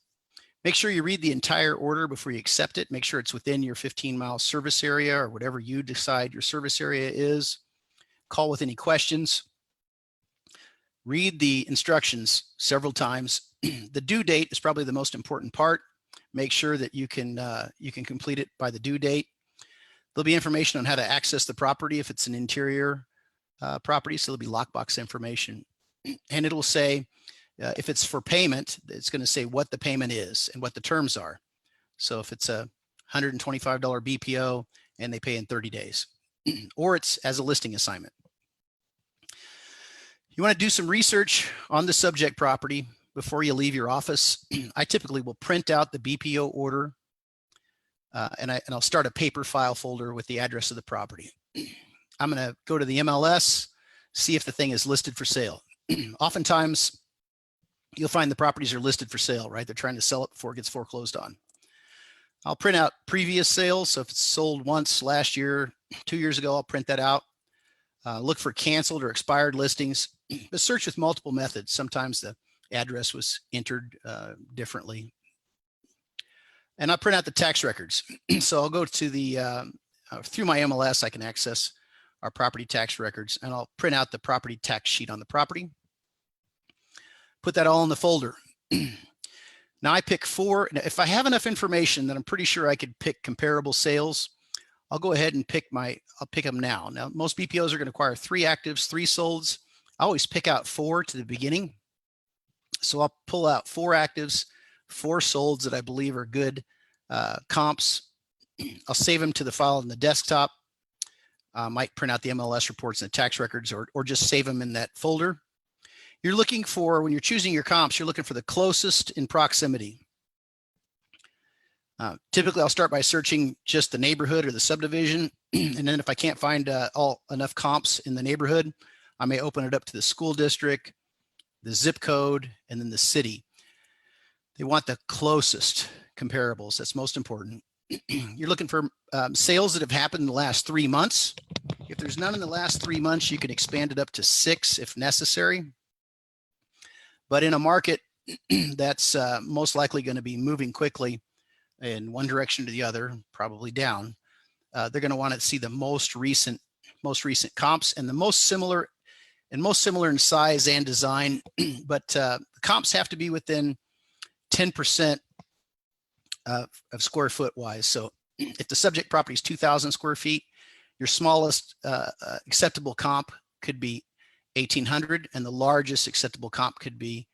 Make sure you read the entire order before you accept it. Make sure it's within your 15-mile service area or whatever you decide your service area is. Call with any questions. Read the instructions several times. The due date is probably the most important part. Make sure that you can complete it by the due date. There'll be information on how to access the property if it's an interior property, so there'll be lockbox information. And it'll say, if it's for payment, it's going to say what the payment is and what the terms are. So if it's a $125 BPO and they pay in 30 days, or it's as a listing assignment. You want to do some research on the subject property before you leave your office. I typically will print out the BPO order and I'll start a paper file folder with the address of the property. I'm going to go to the MLS, see if the thing is listed for sale. Oftentimes, you'll find the properties are listed for sale, right? They're trying to sell it before it gets foreclosed on. I'll print out previous sales. So if it's sold once last year, 2 years ago, I'll print that out. Look for canceled or expired listings, but search with multiple methods. Sometimes the address was entered differently. And I'll print out the tax records. So I'll go to the, through my MLS, I can access our property tax records, and I'll print out the property tax sheet on the property. Put that all in the folder. Now I pick 4. If I have enough information that I'm pretty sure I could pick comparable sales, I'll go ahead and I'll pick them now. Now, most BPOs are going to require 3 actives, 3 solds. I always pick out 4 to the beginning. So I'll pull out 4 actives, 4 solds that I believe are good comps. I'll save them to the file on the desktop. Might print out the MLS reports and the tax records, or just save them in that folder. You're looking for, when you're choosing your comps, you're looking for the closest in proximity. Typically, I'll start by searching just the neighborhood or the subdivision. And then if I can't find enough comps in the neighborhood, I may open it up to the school district, the zip code, and then the city. They want the closest comparables. That's most important. You're looking for sales that have happened in the last 3 months. If there's none in the last 3 months, you can expand it up to 6 if necessary. But in a market that's most likely going to be moving quickly in one direction to the other, probably down, they're going to want to see the most recent comps and the most similar in size and design. But comps have to be within 10% of square foot wise. So If the subject property is 2,000 square feet, your smallest acceptable comp could be 1,800, and the largest acceptable comp could be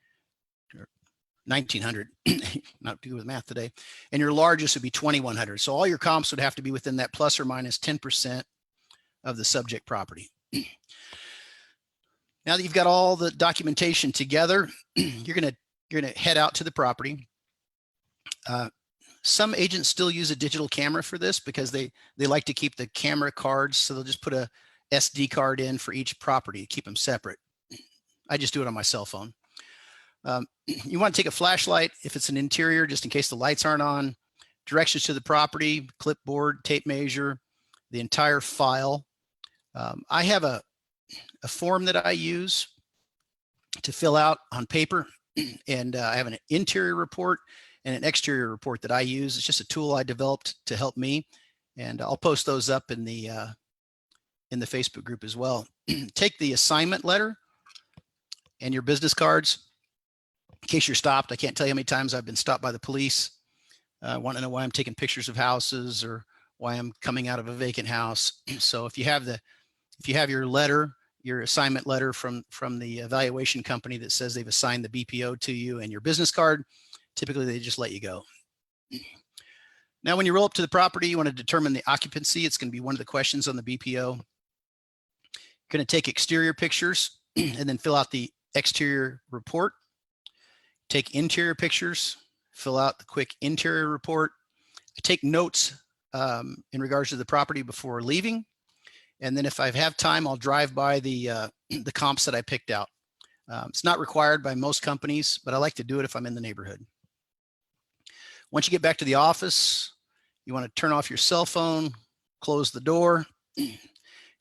1,900. Not good with math today. And your largest would be 2,100. So all your comps would have to be within that plus or minus 10% of the subject property. Now that you've got all the documentation together, you're gonna head out to the property. Some agents still use a digital camera for this because they like to keep the camera cards, so they'll just put a SD card in for each property, keep them separate. I just do it on my cell phone. You want to take a flashlight if it's an interior, just in case the lights aren't on. Directions to the property, clipboard, tape measure, the entire file. I have a form that I use to fill out on paper, and I have an interior report and an exterior report that I use. It's just a tool I developed to help me, and I'll post those up in the Facebook group as well. Take the assignment letter and your business cards in case you're stopped. I can't tell you how many times I've been stopped by the police. Want to know why I'm taking pictures of houses or why I'm coming out of a vacant house. So if you have your letter, your assignment letter from the evaluation company that says they've assigned the BPO to you, and your business card, typically they just let you go. Now, when you roll up to the property, you want to determine the occupancy. It's going to be one of the questions on the BPO. You're going to take exterior pictures and then fill out the exterior report. Take interior pictures, fill out the quick interior report. Take notes in regards to the property before leaving. And then if I have time, I'll drive by the comps that I picked out. It's not required by most companies, but I like to do it if I'm in the neighborhood. Once you get back to the office, you want to turn off your cell phone, close the door,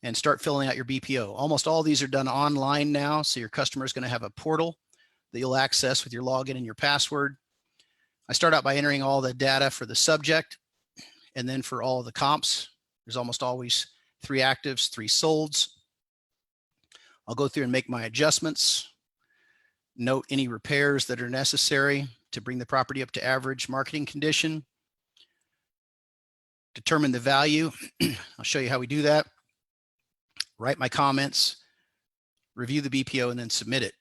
and start filling out your BPO. Almost all these are done online now, so your customer is going to have a portal that you'll access with your login and your password. I start out by entering all the data for the subject, and then for all of the comps, there's almost always 3 actives, 3 solds. I'll go through and make my adjustments, note any repairs that are necessary to bring the property up to average marketing condition, determine the value. I'll show you how we do that. Write my comments, review the BPO, and then submit it.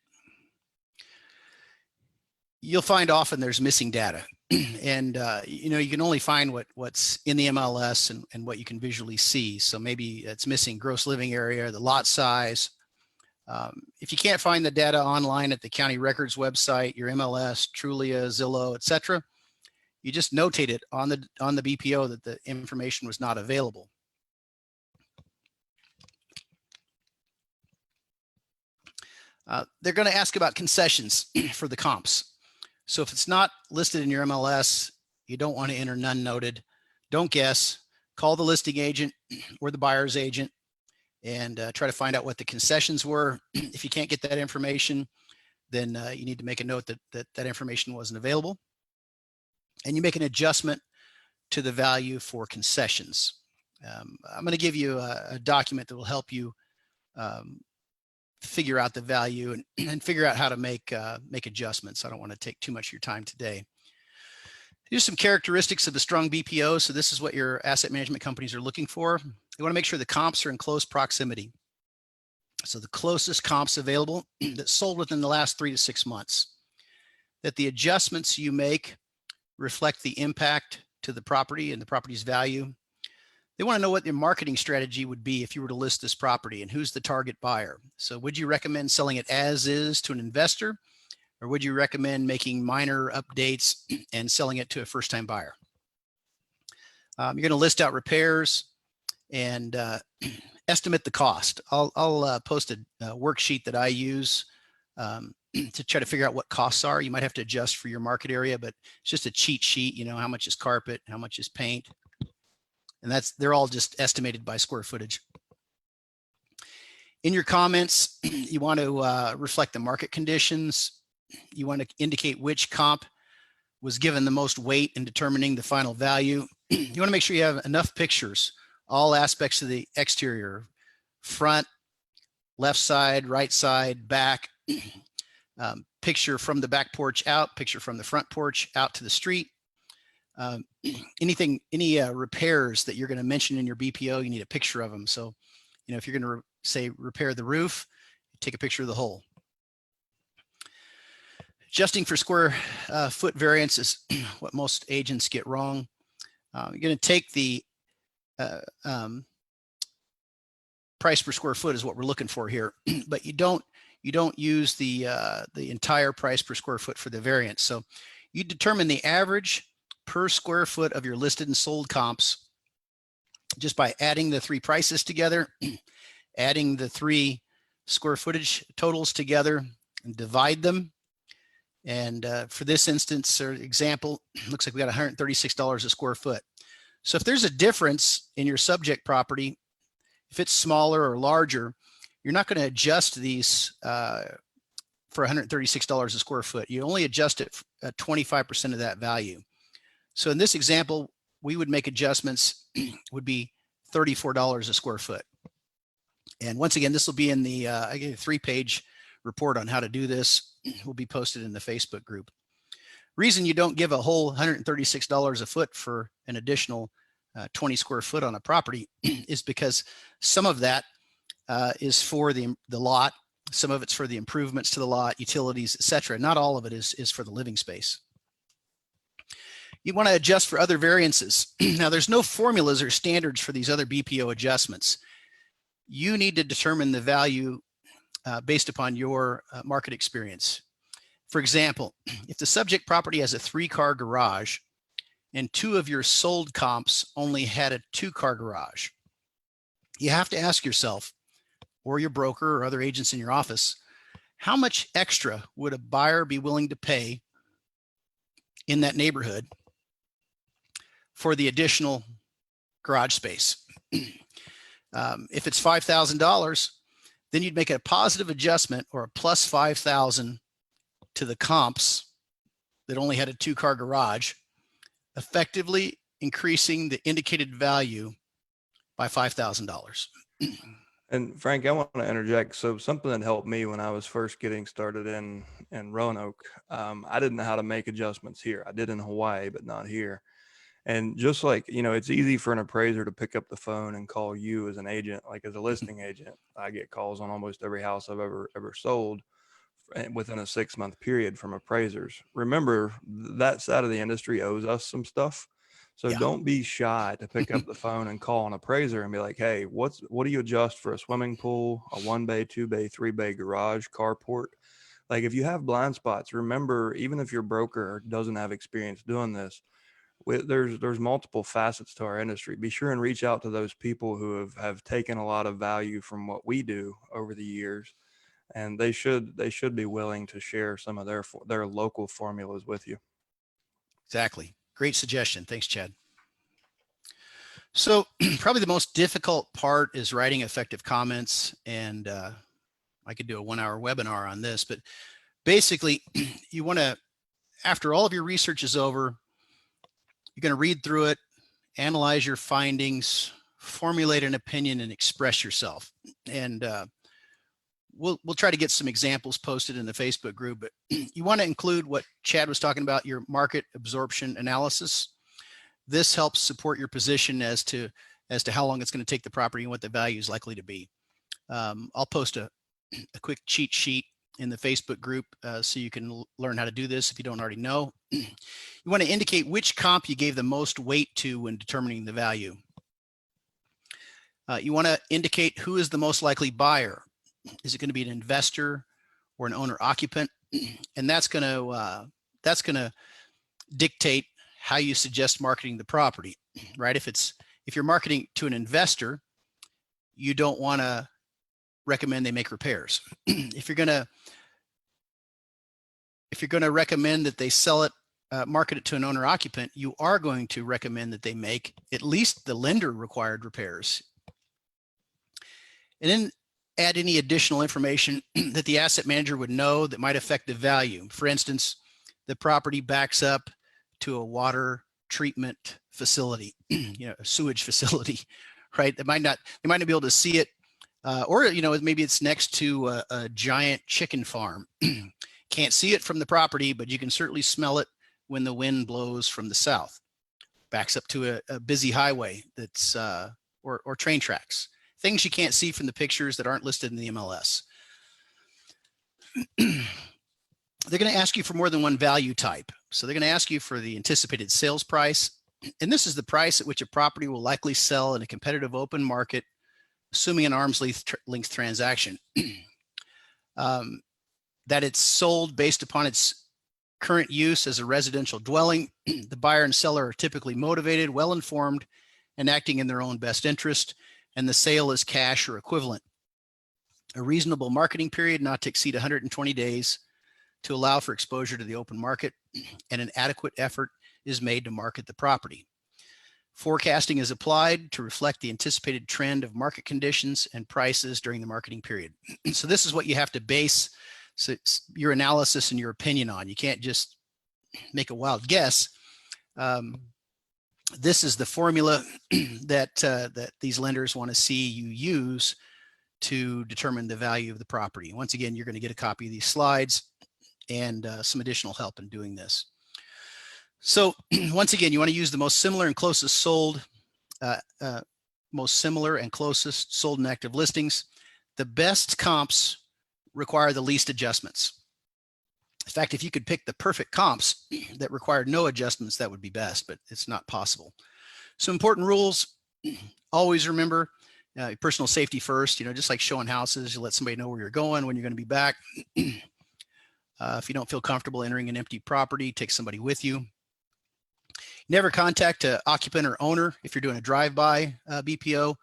You'll find often there's missing data. And you can only find what's in the MLS and what you can visually see. So maybe it's missing gross living area, the lot size. If you can't find the data online at the county records website, your MLS, Trulia, Zillow, etc., you just notate it on the BPO that the information was not available. They're going to ask about concessions for the comps. So if it's not listed in your MLS, you don't want to enter none noted. Don't guess. Call the listing agent or the buyer's agent and try to find out what the concessions were. If you can't get that information, then you need to make a note that information wasn't available. And you make an adjustment to the value for concessions. I'm going to give you a document that will help you figure out the value and figure out how to make adjustments. I don't want to take too much of your time today. Here's some characteristics of the strong BPO. So this is what your asset management companies are looking for. You want to make sure the comps are in close proximity. So the closest comps available that sold within the last 3 to 6 months. That the adjustments you make reflect the impact to the property and the property's value. They want to know what your marketing strategy would be if you were to list this property and who's the target buyer. So would you recommend selling it as is to an investor, or would you recommend making minor updates and selling it to a first-time buyer? You're going to list out repairs and estimate the cost. I'll post a worksheet that I use to try to figure out what costs are. You might have to adjust for your market area, but it's just a cheat sheet. You know, how much is carpet, how much is paint, and they're all just estimated by square footage. In your comments, you want to reflect the market conditions. You want to indicate which comp was given the most weight in determining the final value. You want to make sure you have enough pictures, all aspects of the exterior, front, left side, right side, back, picture from the back porch out, picture from the front porch out to the street, Any repairs that you're going to mention in your BPO, you need a picture of them. So, if you're going to say repair the roof, take a picture of the hole. Adjusting for square foot variance is what most agents get wrong. You're going to take the price per square foot is what we're looking for here, but you don't use the entire price per square foot for the variance. So you determine the average per square foot of your listed and sold comps just by adding the three prices together, adding the three square footage totals together, and divide them. And for this instance or example, looks like we got $136 a square foot. So if there's a difference in your subject property, if it's smaller or larger, you're not going to adjust these for $136 a square foot. You only adjust it at 25% of that value. So in this example, we would make adjustments would be $34 a square foot. And once again, this will be in the I gave a 3-page report on how to do this. Will be posted in the Facebook group. Reason you don't give a whole $136 a foot for an additional 20 square foot on a property is because some of that is for the lot, some of it's for the improvements to the lot, utilities, etc. Not all of it is for the living space. You want to adjust for other variances. Now, there's no formulas or standards for these other BPO adjustments. You need to determine the value based upon your market experience. For example, if the subject property has a 3-car garage and 2 of your sold comps only had a 2-car garage, you have to ask yourself, or your broker or other agents in your office, how much extra would a buyer be willing to pay in that neighborhood for the additional garage space? If it's $5,000, then you'd make a positive adjustment or a plus $5,000 to the comps that only had a 2-car garage, effectively increasing the indicated value by $5,000. And Frank, I want to interject. So something that helped me when I was first getting started in Roanoke, I didn't know how to make adjustments here. I did in Hawaii, but not here. And just like, it's easy for an appraiser to pick up the phone and call you as an agent, like as a listing agent. I get calls on almost every house I've ever sold within a 6-month period from appraisers. Remember, that side of the industry owes us some stuff. So Yeah. don't be shy to pick up the phone and call an appraiser and be like, hey, what do you adjust for a swimming pool, a 1-bay, 2-bay, 3-bay garage, carport? Like if you have blind spots, remember, even if your broker doesn't have experience doing this, there's multiple facets to our industry. Be sure and reach out to those people who have taken a lot of value from what we do over the years. And they should be willing to share some of their local formulas with you. Exactly. Great suggestion. Thanks, Chad. So probably the most difficult part is writing effective comments. And I could do a 1-hour webinar on this, but basically you want to, after all of your research is over, you're going to read through it, analyze your findings, formulate an opinion, and express yourself. And we'll try to get some examples posted in the Facebook group, but you want to include what Chad was talking about, your market absorption analysis. This helps support your position as to how long it's going to take the property and what the value is likely to be. I'll post a quick cheat sheet in the Facebook group so you can learn how to do this if you don't already know. You want to indicate which comp you gave the most weight to when determining the value. You want to indicate who is the most likely buyer. Is it going to be an investor or an owner occupant? And that's going to dictate how you suggest marketing the property, right? If you're marketing to an investor, you don't want to recommend they make repairs. If you're going to recommend that they sell it, market it to an owner occupant, you are going to recommend that they make at least the lender required repairs. And then add any additional information that the asset manager would know that might affect the value. For instance, the property backs up to a water treatment facility, a sewage facility, right? They might not be able to see it, or maybe it's next to a giant chicken farm. Can't see it from the property, but you can certainly smell it when the wind blows from the south. backs up to a busy highway that's or train tracks, things you can't see from the pictures that aren't listed in the MLS. They're going to ask you for more than one value type. So they're going to ask you for the anticipated sales price. And this is the price at which a property will likely sell in a competitive open market, assuming an arm's length transaction. That it's sold based upon its current use as a residential dwelling. The buyer and seller are typically motivated, well-informed, and acting in their own best interest, and the sale is cash or equivalent. A reasonable marketing period not to exceed 120 days to allow for exposure to the open market, and an adequate effort is made to market the property. Forecasting is applied to reflect the anticipated trend of market conditions and prices during the marketing period. So this is what you have to base your analysis and your opinion on. You can't just make a wild guess. This is the formula that these lenders want to see you use to determine the value of the property. Once again, you're going to get a copy of these slides and some additional help in doing this. So once again, you want to use the most similar and closest sold, and active listings. The best comps require the least adjustments. In fact, if you could pick the perfect comps that required no adjustments, that would be best, but it's not possible. Some important rules: always remember personal safety first. Just like showing houses, you let somebody know where you're going, when you're going to be back. If you don't feel comfortable entering an empty property, take somebody with you. Never contact an occupant or owner if you're doing a drive-by BPO.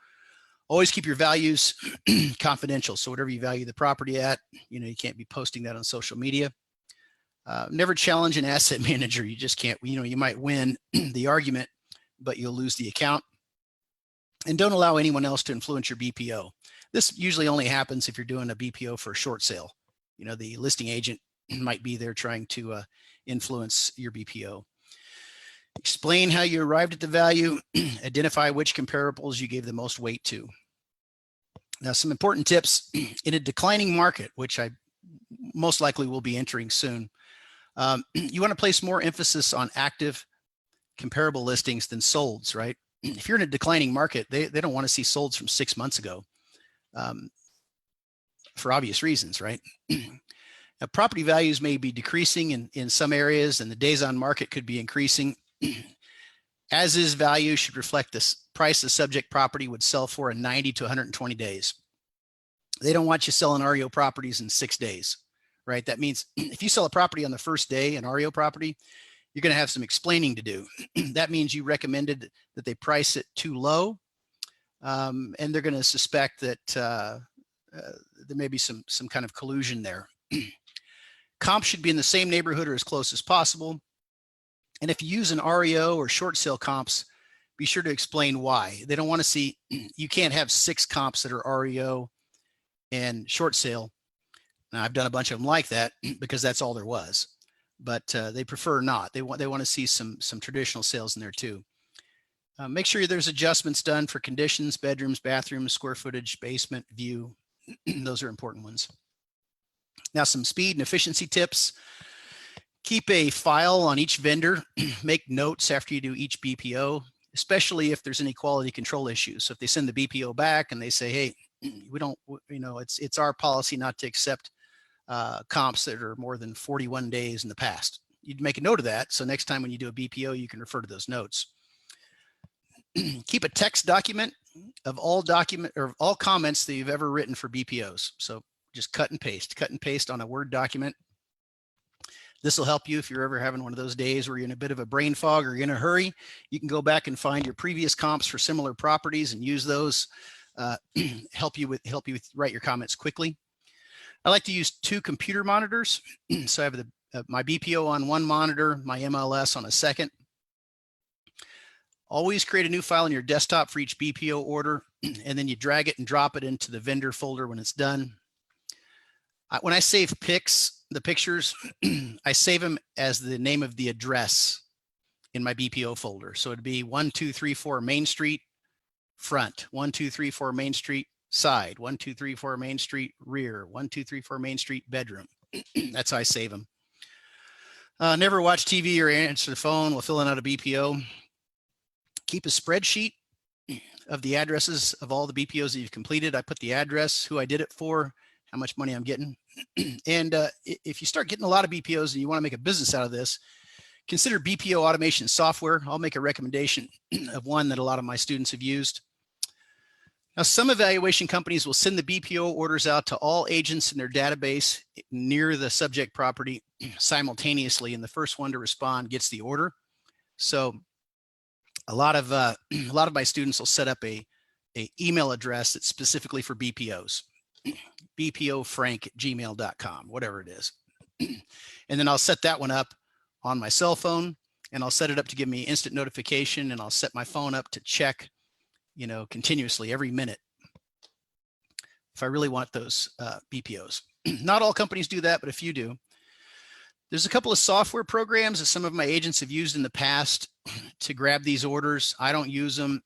Always keep your values confidential. So whatever you value the property at, you can't be posting that on social media. Never challenge an asset manager. You just can't. You might win the argument, but you'll lose the account. And don't allow anyone else to influence your BPO. This usually only happens if you're doing a BPO for a short sale. The listing agent might be there trying to influence your BPO. Explain how you arrived at the value. Identify which comparables you gave the most weight to. Now, some important tips in a declining market, which I most likely will be entering soon. You want to place more emphasis on active comparable listings than solds, right? If you're in a declining market, they don't want to see solds from 6 months ago, for obvious reasons, right? Now, property values may be decreasing in some areas, and the days on market could be increasing. As is value should reflect this price the subject property would sell for in 90 to 120 days. They don't want you selling REO properties in 6 days, right? That means if you sell a property on the first day, an REO property, you're going to have some explaining to do. That means you recommended that they price it too low, and they're going to suspect that there may be some kind of collusion there. Comps should be in the same neighborhood or as close as possible. And if you use an REO or short sale comps, be sure to explain why. They don't want to see, you can't have 6 comps that are REO and short sale. Now, I've done a bunch of them like that because that's all there was, but they prefer not. They want to see some traditional sales in there too. Make sure there's adjustments done for conditions, bedrooms, bathrooms, square footage, basement, view. Those are important ones. Now, some speed and efficiency tips. Keep a file on each vendor. Make notes after you do each BPO, especially if there's any quality control issues. So if they send the BPO back and they say, hey, we don't, it's our policy not to accept comps that are more than 41 days in the past. You'd make a note of that. So next time when you do a BPO, you can refer to those notes. Keep a text document of all comments that you've ever written for BPOs. So just cut and paste on a Word document. This will help you if you're ever having one of those days where you're in a bit of a brain fog or you're in a hurry. You can go back and find your previous comps for similar properties and use those. Help you write your comments quickly. I like to use 2 computer monitors. So I have my BPO on one monitor, my MLS on a second. Always create a new file on your desktop for each BPO order, and then you drag it and drop it into the vendor folder when it's done. When I save the pictures, I save them as the name of the address in my BPO folder. So it'd be 1234 Main Street front, 1234 Main Street side, 1234 Main Street rear, 1234 Main Street bedroom. That's how I save them. Never watch TV or answer the phone while filling out a BPO. Keep a spreadsheet of the addresses of all the BPOs that you've completed. I put the address, who I did it for, how much money I'm getting. And if you start getting a lot of BPOs and you want to make a business out of this, consider BPO automation software. I'll make a recommendation of one that a lot of my students have used. Now, some evaluation companies will send the BPO orders out to all agents in their database near the subject property simultaneously, and the first one to respond gets the order. So a lot of my students will set up a email address that's specifically for BPOs, bpofrank@gmail.com, whatever it is. And then I'll set that one up on my cell phone, and I'll set it up to give me instant notification, and I'll set my phone up to check, continuously every minute if I really want those BPOs. Not all companies do that, but a few do. There's a couple of software programs that some of my agents have used in the past to grab these orders. I don't use them.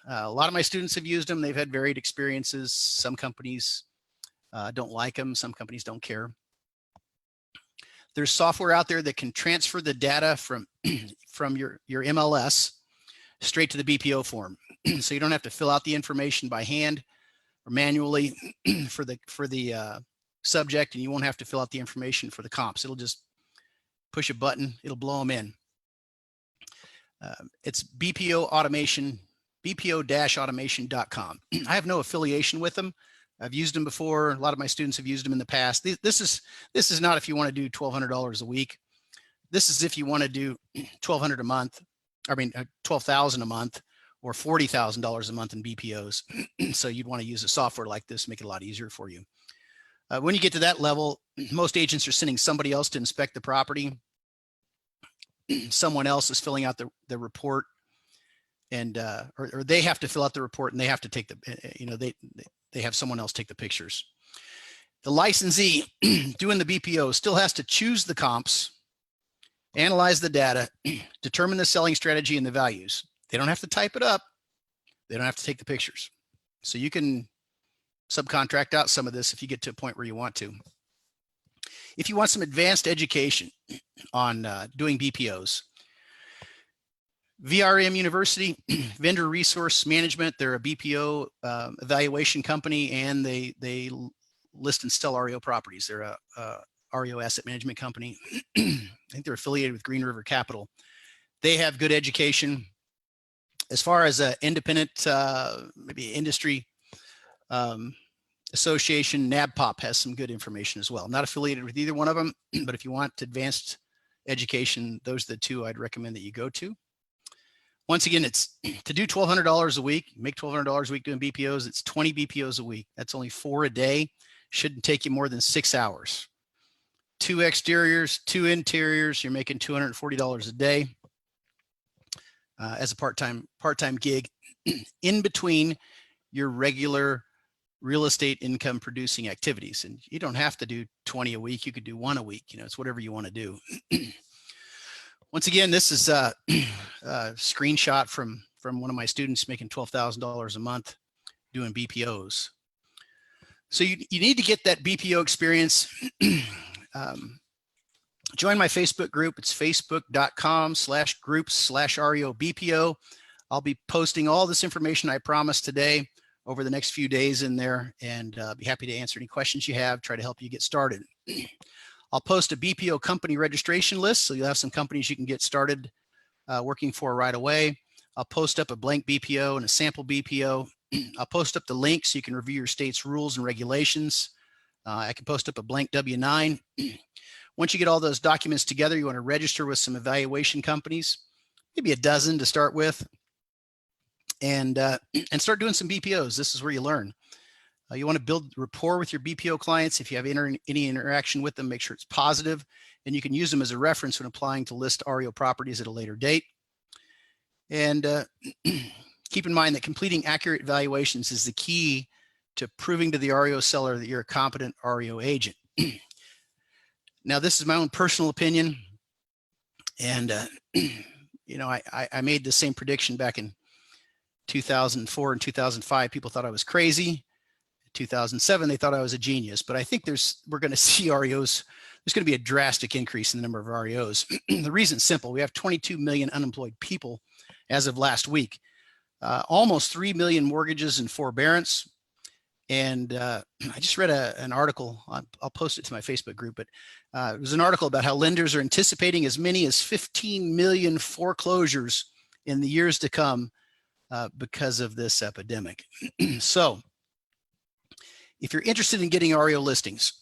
A lot of my students have used them. They've had varied experiences. Some companies don't like them. Some companies don't care. There's software out there that can transfer the data from your MLS straight to the BPO form. So you don't have to fill out the information by hand or manually for the subject, and you won't have to fill out the information for the comps. It'll just push a button, it'll blow them in. It's BPO automation, bpo-automation.com. I have no affiliation with them. I've used them before. A lot of my students have used them in the past. This is not if you want to do $1,200 a week. This is if you want to do $1,200 a month. I mean, $12,000 a month or $40,000 a month in BPOs. So you'd want to use a software like this, make it a lot easier for you. When you get to that level, most agents are sending somebody else to inspect the property. Someone else is filling out the report, and or they have to fill out the report, and they have to take the, they have someone else take the pictures. The licensee doing the BPO still has to choose the comps, analyze the data, determine the selling strategy and the values. They don't have to type it up. They don't have to take the pictures. So you can subcontract out some of this if you get to a point where you want to. If you want some advanced education on doing BPOs, VRM University, Vendor Resource Management, they're a BPO evaluation company, and they list and sell REO properties. They're a REO asset management company. I think they're affiliated with Green River Capital. They have good education. As far as an independent, maybe industry association, NABPOP has some good information as well. Not affiliated with either one of them, but if you want advanced education, those are the two I'd recommend that you go to. Once again, it's to do $1,200 a week, make $1,200 a week doing BPOs. It's 20 BPOs a week. That's only 4 a day. Shouldn't take you more than 6 hours. 2 exteriors, 2 interiors, you're making $240 a day as a part-time gig in between your regular real estate income producing activities. And you don't have to do 20 a week. You could do 1 a week. It's whatever you want to do. Once again, this is a screenshot from one of my students making $12,000 a month doing BPOs. So you need to get that BPO experience. Join my Facebook group. It's facebook.com/groups/REO BPO. I'll be posting all this information I promised today over the next few days in there, and be happy to answer any questions you have, try to help you get started. I'll post a BPO company registration list, so you'll have some companies you can get started working for right away. I'll post up a blank BPO and a sample BPO. I'll post up the link so you can review your state's rules and regulations. I can post up a blank W-9. Once you get all those documents together, you want to register with some evaluation companies, maybe a dozen to start with, and start doing some BPOs. This is where you learn. You want to build rapport with your BPO clients. If you have any interaction with them, make sure it's positive, and you can use them as a reference when applying to list REO properties at a later date. And keep in mind that completing accurate evaluations is the key to proving to the REO seller that you're a competent REO agent. Now, this is my own personal opinion, and I made the same prediction back in 2004 and 2005. People thought I was crazy. 2007, they thought I was a genius. But I think we're going to see REOs. There's going to be a drastic increase in the number of REOs. The reason's simple. We have 22 million unemployed people, as of last week. Almost 3 million mortgages in forbearance. And I just read an article, I'll post it to my Facebook group, but it was an article about how lenders are anticipating as many as 15 million foreclosures in the years to come because of this epidemic. So if you're interested in getting REO listings,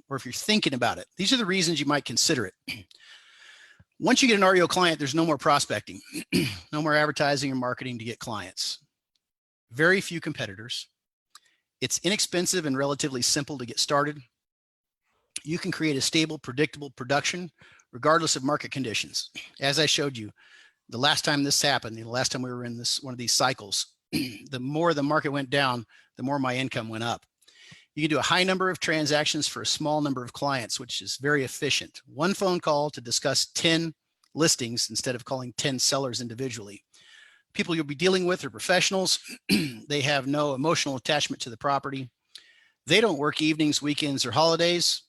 or if you're thinking about it, these are the reasons you might consider it. Once you get an REO client, there's no more prospecting, no more advertising or marketing to get clients. Very few competitors. It's inexpensive and relatively simple to get started. You can create a stable, predictable production regardless of market conditions. As I showed you, the last time this happened, the last time we were in one of these cycles, the more the market went down, the more my income went up. You can do a high number of transactions for a small number of clients, which is very efficient. One phone call to discuss 10 listings instead of calling 10 sellers individually. People you'll be dealing with are professionals. They have no emotional attachment to the property. They don't work evenings, weekends, or holidays.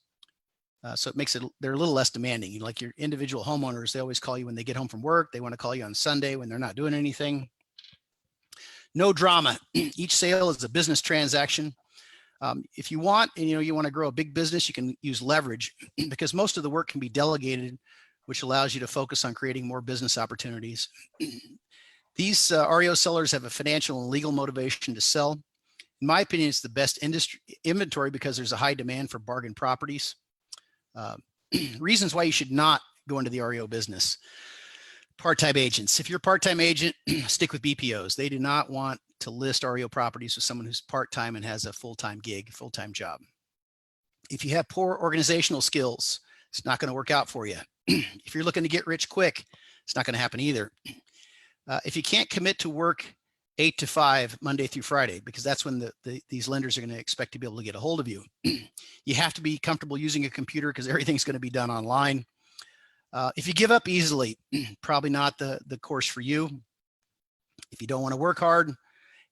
So it makes it, they're a little less demanding. Like your individual homeowners, they always call you when they get home from work. They want to call you on Sunday when they're not doing anything. No drama. Each sale is a business transaction. If you want, and you want to grow a big business, you can use leverage because most of the work can be delegated, which allows you to focus on creating more business opportunities. These REO sellers have a financial and legal motivation to sell. In my opinion, it's the best industry inventory because there's a high demand for bargain properties. Reasons why you should not go into the REO business. Part-time agents. If you're a part-time agent, stick with BPOs. They do not want to list REO properties with someone who's part-time and has a full-time gig, full-time job. If you have poor organizational skills, it's not going to work out for you. If you're looking to get rich quick, it's not going to happen either. If you can't commit to work 8 to 5 Monday through Friday, because that's when these lenders are going to expect to be able to get a hold of you. You have to be comfortable using a computer because everything's going to be done online. If you give up easily, probably not the course for you. If you don't want to work hard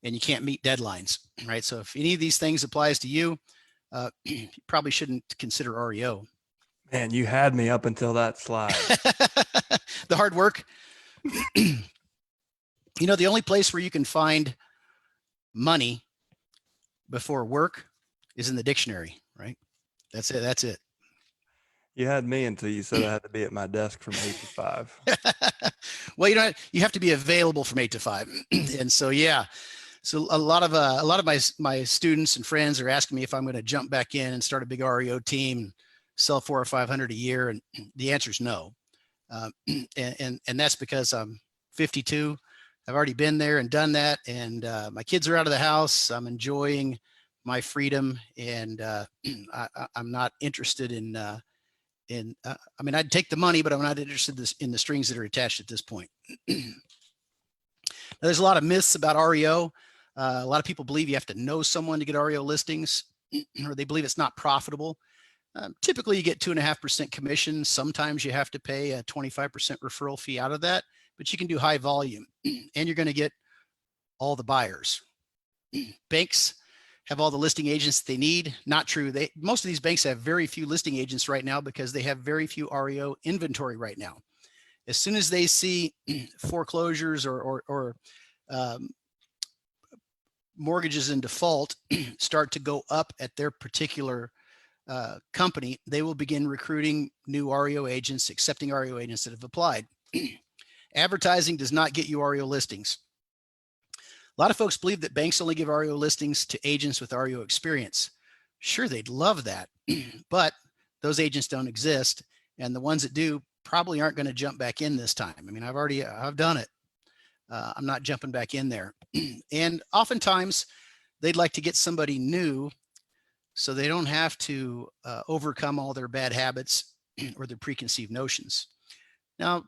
and you can't meet deadlines, right? So if any of these things applies to you, you probably shouldn't consider REO. Man, you had me up until that slide. The hard work. The only place where you can find money before work is in the dictionary, right? That's it. That's it. You had me until you said I had to be at my desk from 8 to 5. Well, you have to be available from 8 to 5. And so, yeah. So a lot of my students and friends are asking me if I'm going to jump back in and start a big REO team, sell 400 or 500 a year. And the answer is no. And that's because I'm 52. I've already been there and done that. And my kids are out of the house. I'm enjoying my freedom. And I'm not interested in, I mean, I'd take the money, but I'm not interested in the strings that are attached at this point. Now, there's a lot of myths about REO. A lot of people believe you have to know someone to get REO listings, or they believe it's not profitable. Typically, you get 2.5% commission. Sometimes you have to pay a 25% referral fee out of that, but you can do high volume, and you're going to get all the buyers. Banks have all the listing agents they need. Not true. Most of these banks have very few listing agents right now because they have very few REO inventory right now. As soon as they see foreclosures or mortgages in default start to go up at their particular company, they will begin recruiting new REO agents, accepting REO agents that have applied. Advertising does not get you REO listings. A lot of folks believe that banks only give REO listings to agents with REO experience. Sure, they'd love that, but those agents don't exist. And the ones that do probably aren't going to jump back in this time. I mean, I've done it. I'm not jumping back in there. And oftentimes they'd like to get somebody new so they don't have to overcome all their bad habits or their preconceived notions. Now,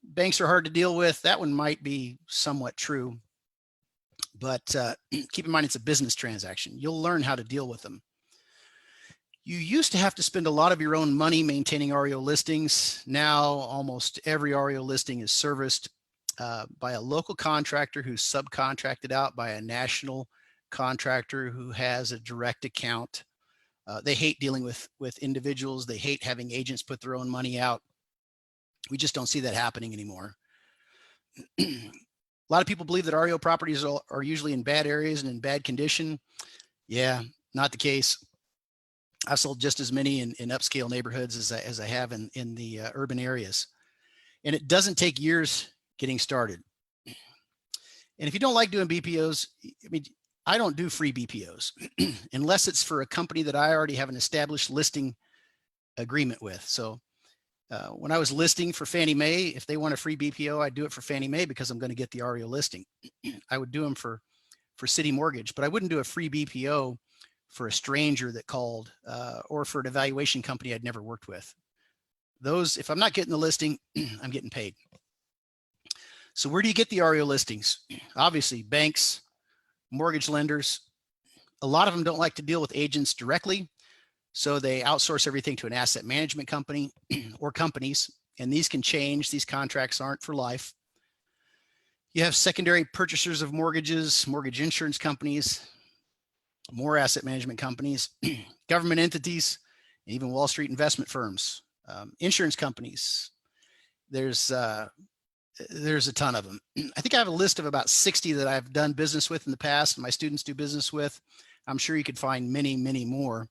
banks are hard to deal with. That one might be somewhat true, but keep in mind, it's a business transaction. You'll learn how to deal with them. You used to have to spend a lot of your own money maintaining REO listings. Now, almost every REO listing is serviced by a local contractor who's subcontracted out by a national contractor who has a direct account. They hate dealing with individuals. They hate having agents put their own money out. We just don't see that happening anymore. A lot of people believe that REO properties are usually in bad areas and in bad condition. Yeah, not the case. I've sold just as many in upscale neighborhoods as I have in the urban areas. And it doesn't take years getting started. And if you don't like doing BPOs, I mean, I don't do free BPOs unless it's for a company that I already have an established listing agreement with. So when I was listing for Fannie Mae, if they want a free BPO, I'd do it for Fannie Mae because I'm going to get the REO listing. I would do them for City Mortgage, but I wouldn't do a free BPO for a stranger that called or for an evaluation company I'd never worked with. Those, if I'm not getting the listing, I'm getting paid. So where do you get the REO listings? Obviously, banks, mortgage lenders. A lot of them don't like to deal with agents directly, so they outsource everything to an asset management company or companies, and these can change. These contracts aren't for life. You have secondary purchasers of mortgages, mortgage insurance companies, more asset management companies, government entities, and even Wall Street investment firms, insurance companies. There's a ton of them. I think I have a list of about 60 that I've done business with in the past and my students do business with. I'm sure you could find many, many more,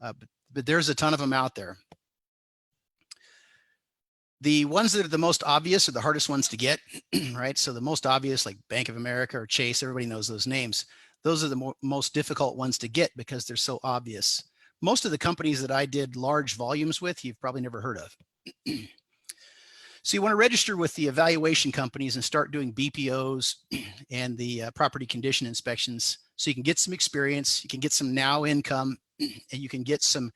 but there's a ton of them out there. The ones that are the most obvious are the hardest ones to get, right? So the most obvious, like Bank of America or Chase, everybody knows those names. Those are the most difficult ones to get because they're so obvious. Most of the companies that I did large volumes with, you've probably never heard of. So you want to register with the evaluation companies and start doing BPOs and the property condition inspections so you can get some experience, you can get some now income, and you can get some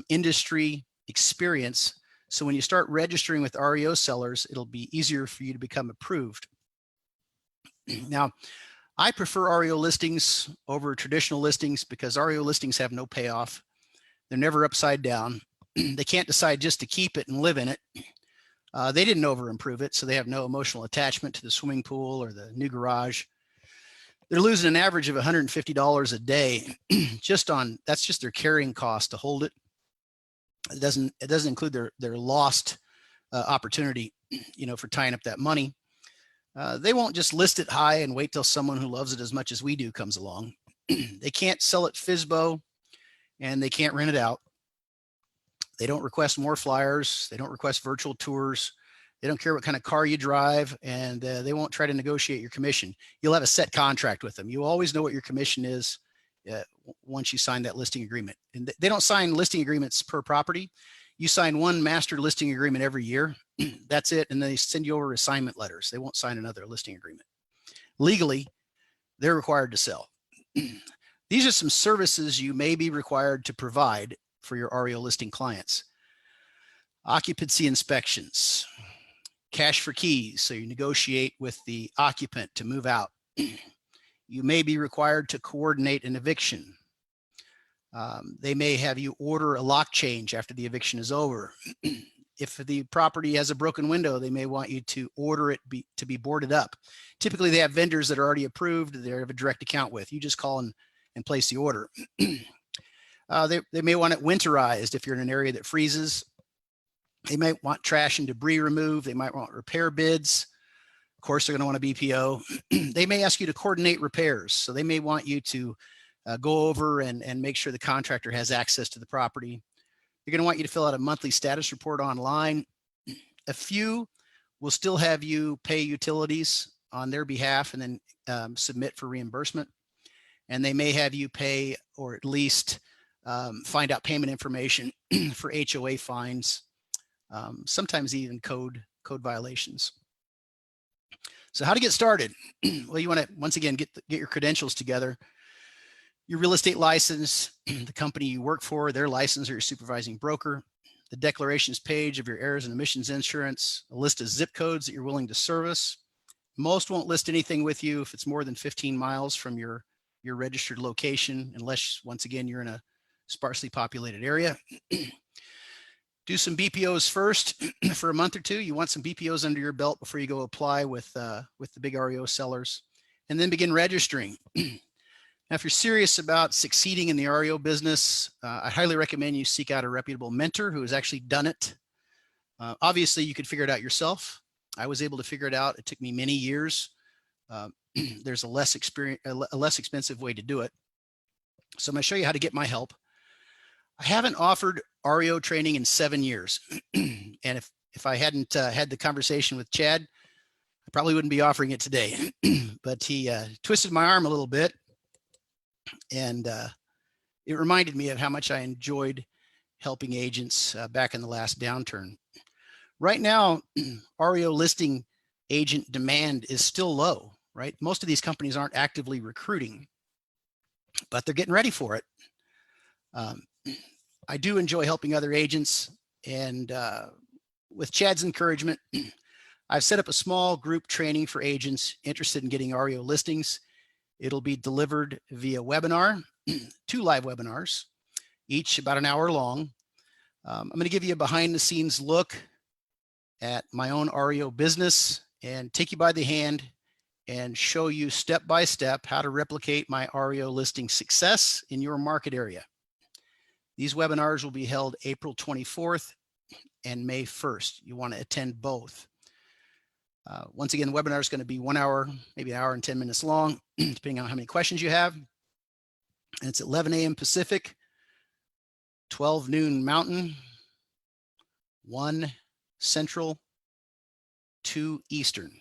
industry experience. So when you start registering with REO sellers, it'll be easier for you to become approved. Now, I prefer REO listings over traditional listings because REO listings have no payoff. They're never upside down. They can't decide just to keep it and live in it. They didn't over improve it, so they have no emotional attachment to the swimming pool or the new garage. They're losing an average of $150 a day that's just their carrying cost to hold it. It doesn't include their lost opportunity, for tying up that money. They won't just list it high and wait till someone who loves it as much as we do comes along. They can't sell it FSBO and they can't rent it out. They don't request more flyers. They don't request virtual tours. They don't care what kind of car you drive, and they won't try to negotiate your commission. You'll have a set contract with them. You always know what your commission is once you sign that listing agreement. And they don't sign listing agreements per property. You sign one master listing agreement every year. That's it. And they send you over assignment letters. They won't sign another listing agreement. Legally, they're required to sell. These are some services you may be required to provide for your REO listing clients. Occupancy inspections, cash for keys. So you negotiate with the occupant to move out. You may be required to coordinate an eviction. They may have you order a lock change after the eviction is over. If the property has a broken window, they may want you to order it to be boarded up. Typically, they have vendors that are already approved, they have a direct account with. You just call and place the order. They may want it winterized if you're in an area that freezes. They might want trash and debris removed. They might want repair bids. Of course, they're going to want a BPO. They may ask you to coordinate repairs. So they may want you to go over and make sure the contractor has access to the property. They're going to want you to fill out a monthly status report online. A few will still have you pay utilities on their behalf and then submit for reimbursement. And they may have you pay or at least find out payment information for HOA fines, sometimes even code violations. So how to get started? Well, you want to, once again, get your credentials together. Your real estate license, the company you work for, their license or your supervising broker, the declarations page of your errors and omissions insurance, a list of zip codes that you're willing to service. Most won't list anything with you if it's more than 15 miles from your registered location, unless, once again, you're in a sparsely populated area. Do some BPOs first for a month or two. You want some BPOs under your belt before you go apply with the big REO sellers, and then begin registering. Now, if you're serious about succeeding in the REO business, I highly recommend you seek out a reputable mentor who has actually done it. Obviously, you could figure it out yourself. I was able to figure it out. It took me many years, There's a less expensive way to do it. So I'm going to show you how to get my help. I haven't offered REO training in 7 years. And if I hadn't had the conversation with Chad, I probably wouldn't be offering it today. But he twisted my arm a little bit, and it reminded me of how much I enjoyed helping agents back in the last downturn. Right now, REO listing agent demand is still low, right? Most of these companies aren't actively recruiting, but they're getting ready for it. I do enjoy helping other agents, and with Chad's encouragement, I've set up a small group training for agents interested in getting REO listings. It'll be delivered via webinar, 2 live webinars, each about an hour long. I'm going to give you a behind the scenes look at my own REO business and take you by the hand and show you step by step how to replicate my REO listing success in your market area. These webinars will be held April 24th and May 1st. You want to attend both. Once again, the webinar is going to be 1 hour, maybe an hour and 10 minutes long, depending on how many questions you have. And it's 11 a.m. Pacific, 12 noon Mountain, 1 Central, 2 Eastern.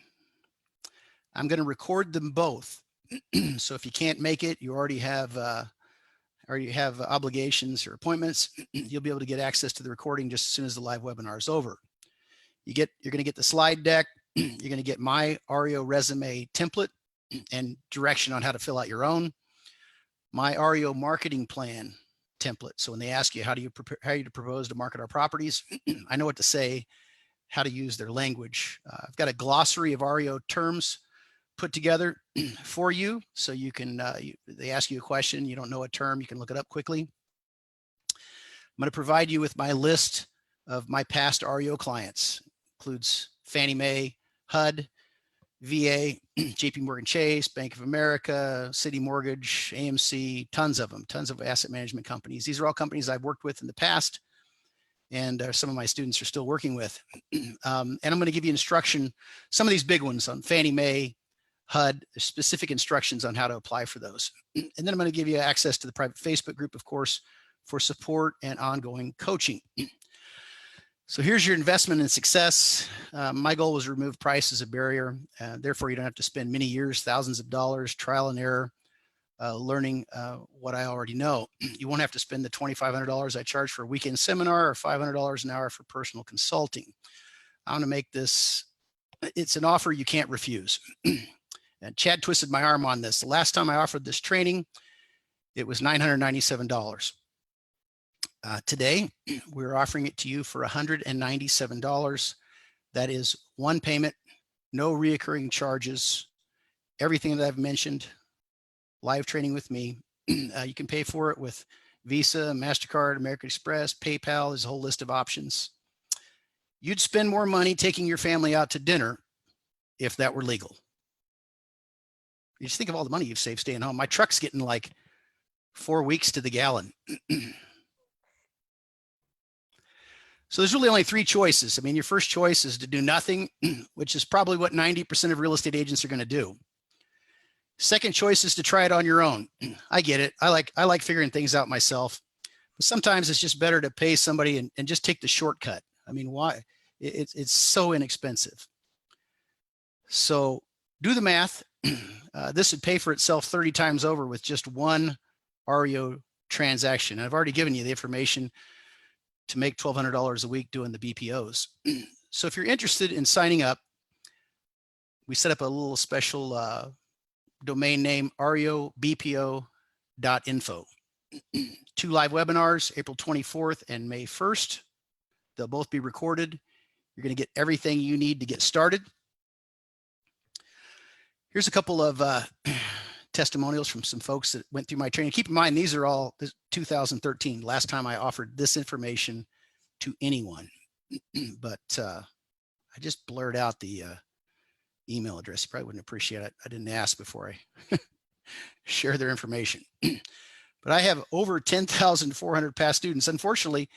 I'm going to record them both. So if you can't make it, you already have obligations or appointments, you'll be able to get access to the recording just as soon as the live webinar is over. You're going to get the slide deck. You're going to get my REO resume template and direction on how to fill out your own. My REO marketing plan template. So when they ask you, how do you propose to market our properties? I know what to say, how to use their language. I've got a glossary of REO terms put together for you. So you can, they ask you a question, you don't know a term, you can look it up quickly. I'm going to provide you with my list of my past REO clients. Includes Fannie Mae, HUD, VA, JP Morgan Chase, Bank of America, City Mortgage, AMC, tons of them, tons of asset management companies. These are all companies I've worked with in the past, and some of my students are still working with. And I'm going to give you instruction, some of these big ones on Fannie Mae, HUD, specific instructions on how to apply for those. And then I'm going to give you access to the private Facebook group, of course, for support and ongoing coaching. So here's your investment in success. My goal was to remove price as a barrier. Therefore, you don't have to spend many years, thousands of dollars, trial and error, learning what I already know. You won't have to spend the $2,500 I charge for a weekend seminar or $500 an hour for personal consulting. I want to make this, it's an offer you can't refuse. And Chad twisted my arm on this. The last time I offered this training, it was $997. Today, we're offering it to you for $197. That is one payment, no reoccurring charges, everything that I've mentioned, live training with me. You can pay for it with Visa, MasterCard, American Express, PayPal. There's a whole list of options. You'd spend more money taking your family out to dinner if that were legal. You just think of all the money you've saved staying home. My truck's getting like 4 weeks to the gallon. So there's really only 3 choices. I mean, your first choice is to do nothing, which is probably what 90% of real estate agents are going to do. Second choice is to try it on your own. I get it. I like figuring things out myself. But sometimes it's just better to pay somebody and just take the shortcut. I mean, why? It's so inexpensive. So do the math. This would pay for itself 30 times over with just one REO transaction. I've already given you the information to make $1,200 a week doing the BPOs. So if you're interested in signing up, we set up a little special domain name, reobpo.info. 2 live webinars, April 24th and May 1st. They'll both be recorded. You're going to get everything you need to get started. Here's a couple of testimonials from some folks that went through my training. Keep in mind, these are all 2013, last time I offered this information to anyone. But I just blurred out the email address. You probably wouldn't appreciate it. I didn't ask before I share their information. But I have over 10,400 past students. Unfortunately,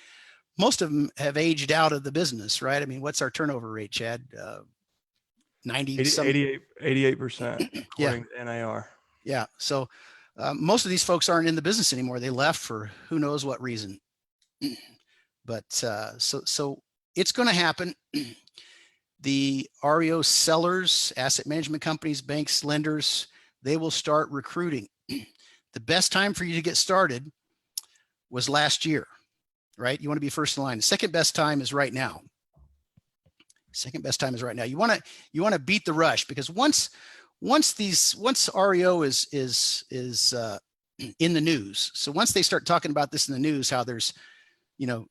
most of them have aged out of the business, right? I mean, what's our turnover rate, Chad? 90 some. 88% Yeah. according to NAR. Yeah. So most of these folks aren't in the business anymore. They left for who knows what reason. But so it's going to happen. The REO sellers, asset management companies, banks, lenders, they will start recruiting. The best time for you to get started was last year, right? You want to be first in line. The second best time is right now. Second best time is right now. You want to beat the rush, because once REO is in the news. So once they start talking about this in the news, how there's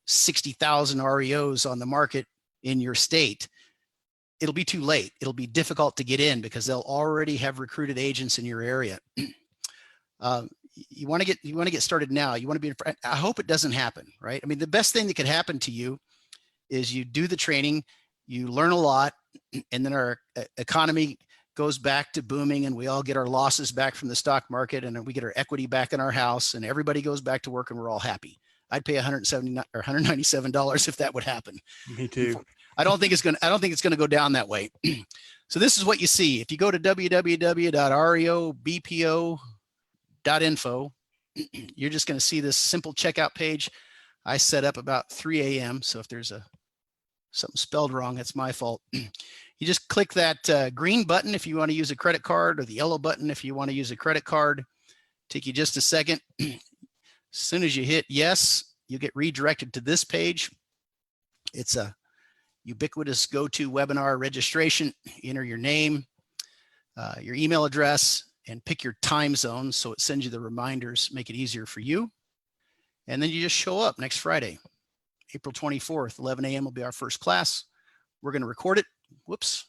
60,000 REOs on the market in your state, it'll be too late. It'll be difficult to get in because they'll already have recruited agents in your area. You want to get started now. You want to be. I hope it doesn't happen, right? I mean, the best thing that could happen to you is you do the training, you learn a lot, and then our economy goes back to booming, and we all get our losses back from the stock market, and we get our equity back in our house, and everybody goes back to work, and we're all happy. I'd pay $170 or $197 if that would happen. Me too. I don't think it's going to go down that way. So this is what you see. If you go to www.reobpo.info, you're just going to see this simple checkout page I set up about 3 a.m. So if there's something spelled wrong, that's my fault. You just click that green button if you want to use a credit card, or the yellow button if you want to use a credit card. Take you just a second. As soon as you hit yes, you get redirected to this page. It's a ubiquitous go-to webinar registration. Enter your name, your email address, and pick your time zone so it sends you the reminders, make it easier for you. And then you just show up next Friday, April 24th, 11 a.m. will be our first class. We're going to record it. Whoops.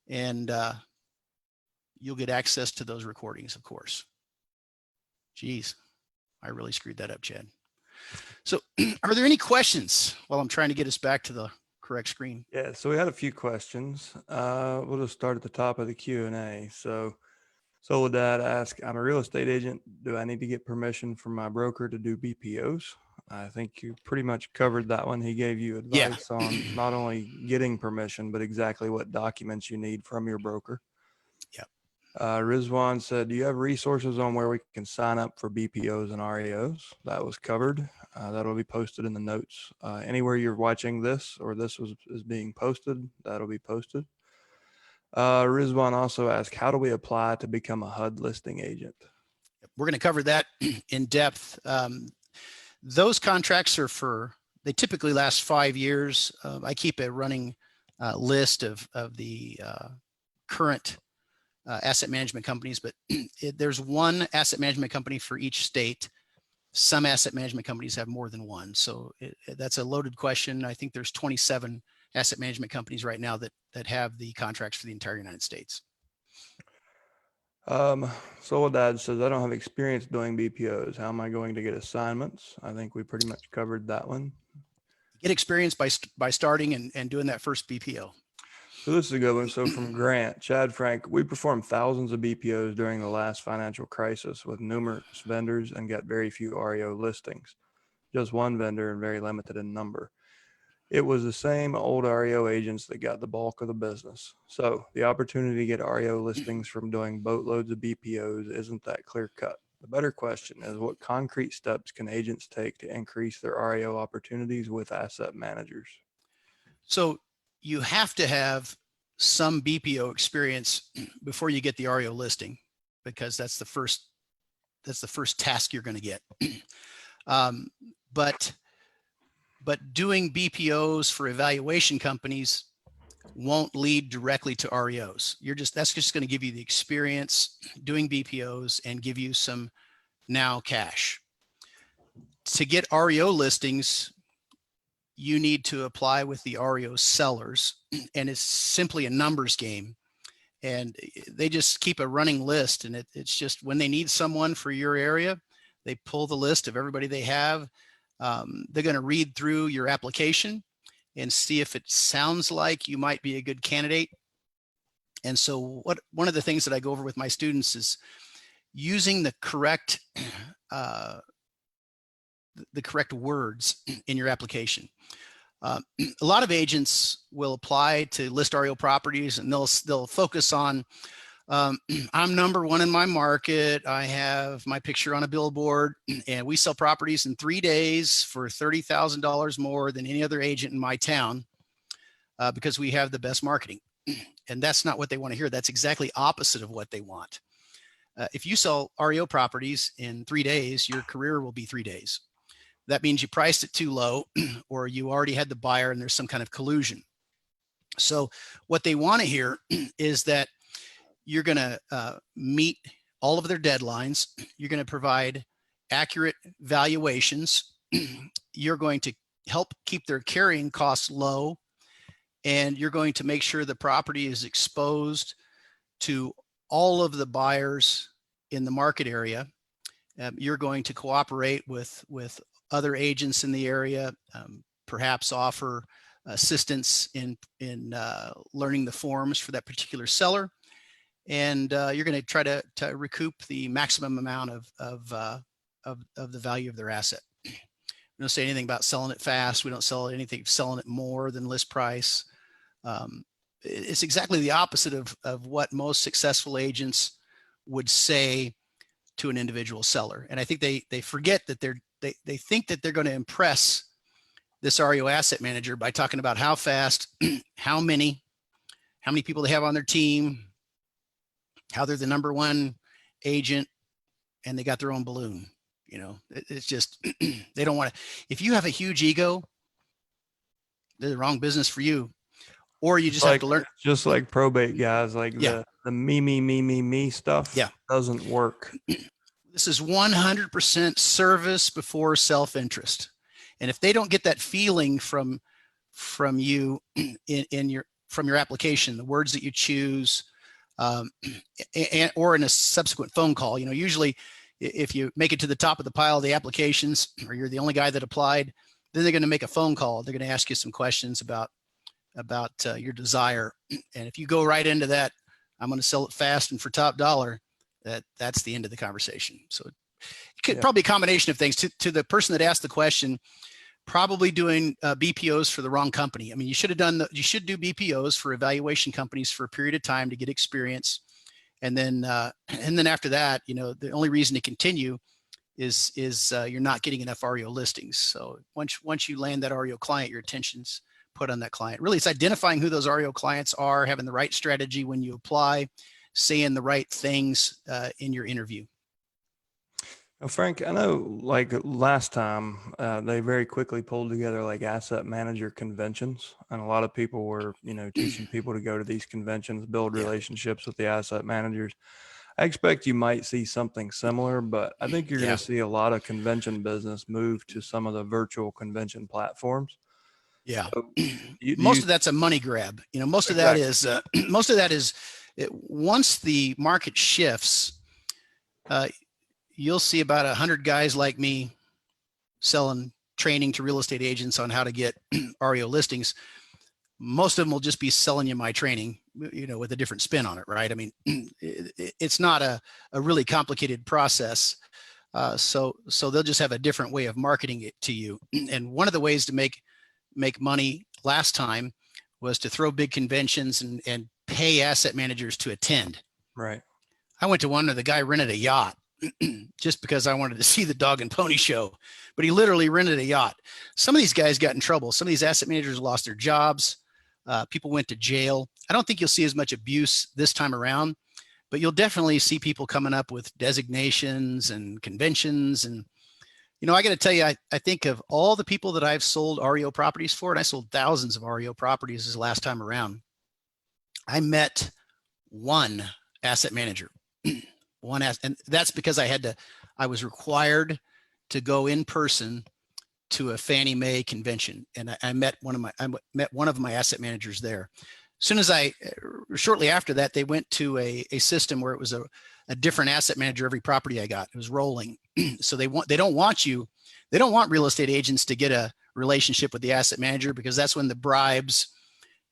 And you'll get access to those recordings, of course. Geez, I really screwed that up, Chad. So are there any questions while I'm trying to get us back to the correct screen? Yeah, so we had a few questions. We'll just start at the top of the Q&A. So Soledad asked, I'm a real estate agent. Do I need to get permission from my broker to do BPOs? I think you pretty much covered that one. He gave you advice on not only getting permission, but exactly what documents you need from your broker. Yeah. Rizwan said, do you have resources on where we can sign up for BPOs and REOs? That was covered. That'll be posted in the notes. Anywhere you're watching this or this is being posted, that'll be posted. Rizwan also asked, how do we apply to become a HUD listing agent? We're going to cover that in depth. Those contracts they typically last 5 years. I keep a running list of the current asset management companies, but there's one asset management company for each state. Some asset management companies have more than one. So that's a loaded question. I think there's 27 asset management companies right now that have the contracts for the entire United States. Soledad says, I don't have experience doing BPOs. How am I going to get assignments? I think we pretty much covered that one. Get experience by starting and doing that first BPO. So this is a good one. So from Grant, Chad Frank, we performed thousands of BPOs during the last financial crisis with numerous vendors and got very few REO listings. Just one vendor and very limited in number. It was the same old REO agents that got the bulk of the business. So the opportunity to get REO listings from doing boatloads of BPOs isn't that clear cut. The better question is, what concrete steps can agents take to increase their REO opportunities with asset managers? So you have to have some BPO experience before you get the REO listing, because that's the first task you're going to get. But doing BPOs for evaluation companies won't lead directly to REOs. That's just going to give you the experience doing BPOs and give you some now cash. To get REO listings, you need to apply with the REO sellers, and it's simply a numbers game. And they just keep a running list, and it's just when they need someone for your area, they pull the list of everybody they have. They're going to read through your application and see if it sounds like you might be a good candidate. And so one of the things that I go over with my students is using the correct words in your application. A lot of agents will apply to list REO properties, and they'll focus on, I'm number one in my market. I have my picture on a billboard, and we sell properties in 3 days for $30,000 more than any other agent in my town, because we have the best marketing. And that's not what they want to hear. That's exactly opposite of what they want. If you sell REO properties in 3 days, your career will be 3 days. That means you priced it too low, or you already had the buyer and there's some kind of collusion. So what they want to hear is that you're going to meet all of their deadlines. You're going to provide accurate valuations. You're going to help keep their carrying costs low. And you're going to make sure the property is exposed to all of the buyers in the market area. You're going to cooperate with other agents in the area, perhaps offer assistance in learning the forms for that particular seller. And you're going to try to recoup the maximum amount of the value of their asset. We don't say anything about selling it fast. We don't sell anything selling it more than list price. It's exactly the opposite of what most successful agents would say to an individual seller. And I think they forget that they think that they're going to impress this REO asset manager by talking about how fast, how many people they have on their team, how they're the number one agent, and they got their own balloon. You know, it's just, they don't want to. If you have a huge ego, they're the wrong business for you. Or you just have to learn. Just like probate guys, like Yeah. the me stuff. Yeah. Doesn't work. This is 100% service before self-interest. And if they don't get that feeling from you from your application, the words that you choose, or in a subsequent phone call, you know, usually if you make it to the top of the pile of the applications, or you're the only guy that applied, then they're going to make a phone call. They're going to ask you some questions about your desire. And if you go right into that, I'm going to sell it fast and for top dollar, that's the end of the conversation. So it could probably a combination of things. To the person that asked the question, probably doing BPOs for the wrong company. I mean, you should do BPOs for evaluation companies for a period of time to get experience. And then after that, you know, the only reason to continue is you're not getting enough REO listings. So once you land that REO client, your attention's put on that client. Really, it's identifying who those REO clients are, having the right strategy when you apply, saying the right things in your interview. Now, Frank, I know like last time they very quickly pulled together like asset manager conventions, and a lot of people were, you know, teaching people to go to these conventions, build relationships with the asset managers. I expect you might see something similar, but I think you're going to see a lot of convention business move to some of the virtual convention platforms. Yeah. So most of that's a money grab. You know, most of that is, once the market shifts, you'll see about 100 guys like me selling training to real estate agents on how to get REO listings. Most of them will just be selling you my training, you know, with a different spin on it, right? I mean, it's not a really complicated process. So they'll just have a different way of marketing it to you. And one of the ways to make money last time was to throw big conventions and pay asset managers to attend. Right. I went to one where the guy rented a yacht just because I wanted to see the dog and pony show, but he literally rented a yacht. Some of these guys got in trouble. Some of these asset managers lost their jobs. People went to jail. I don't think you'll see as much abuse this time around, but you'll definitely see people coming up with designations and conventions. And, you know, I got to tell you, I think of all the people that I've sold REO properties for, and I sold thousands of REO properties this last time around, I met one asset manager, and that's because I was required to go in person to a Fannie Mae convention. And I met one of my asset managers there. Shortly after that, they went to a system where it was a different asset manager every property I got. It was rolling. So they don't want real estate agents to get a relationship with the asset manager, because that's when the bribes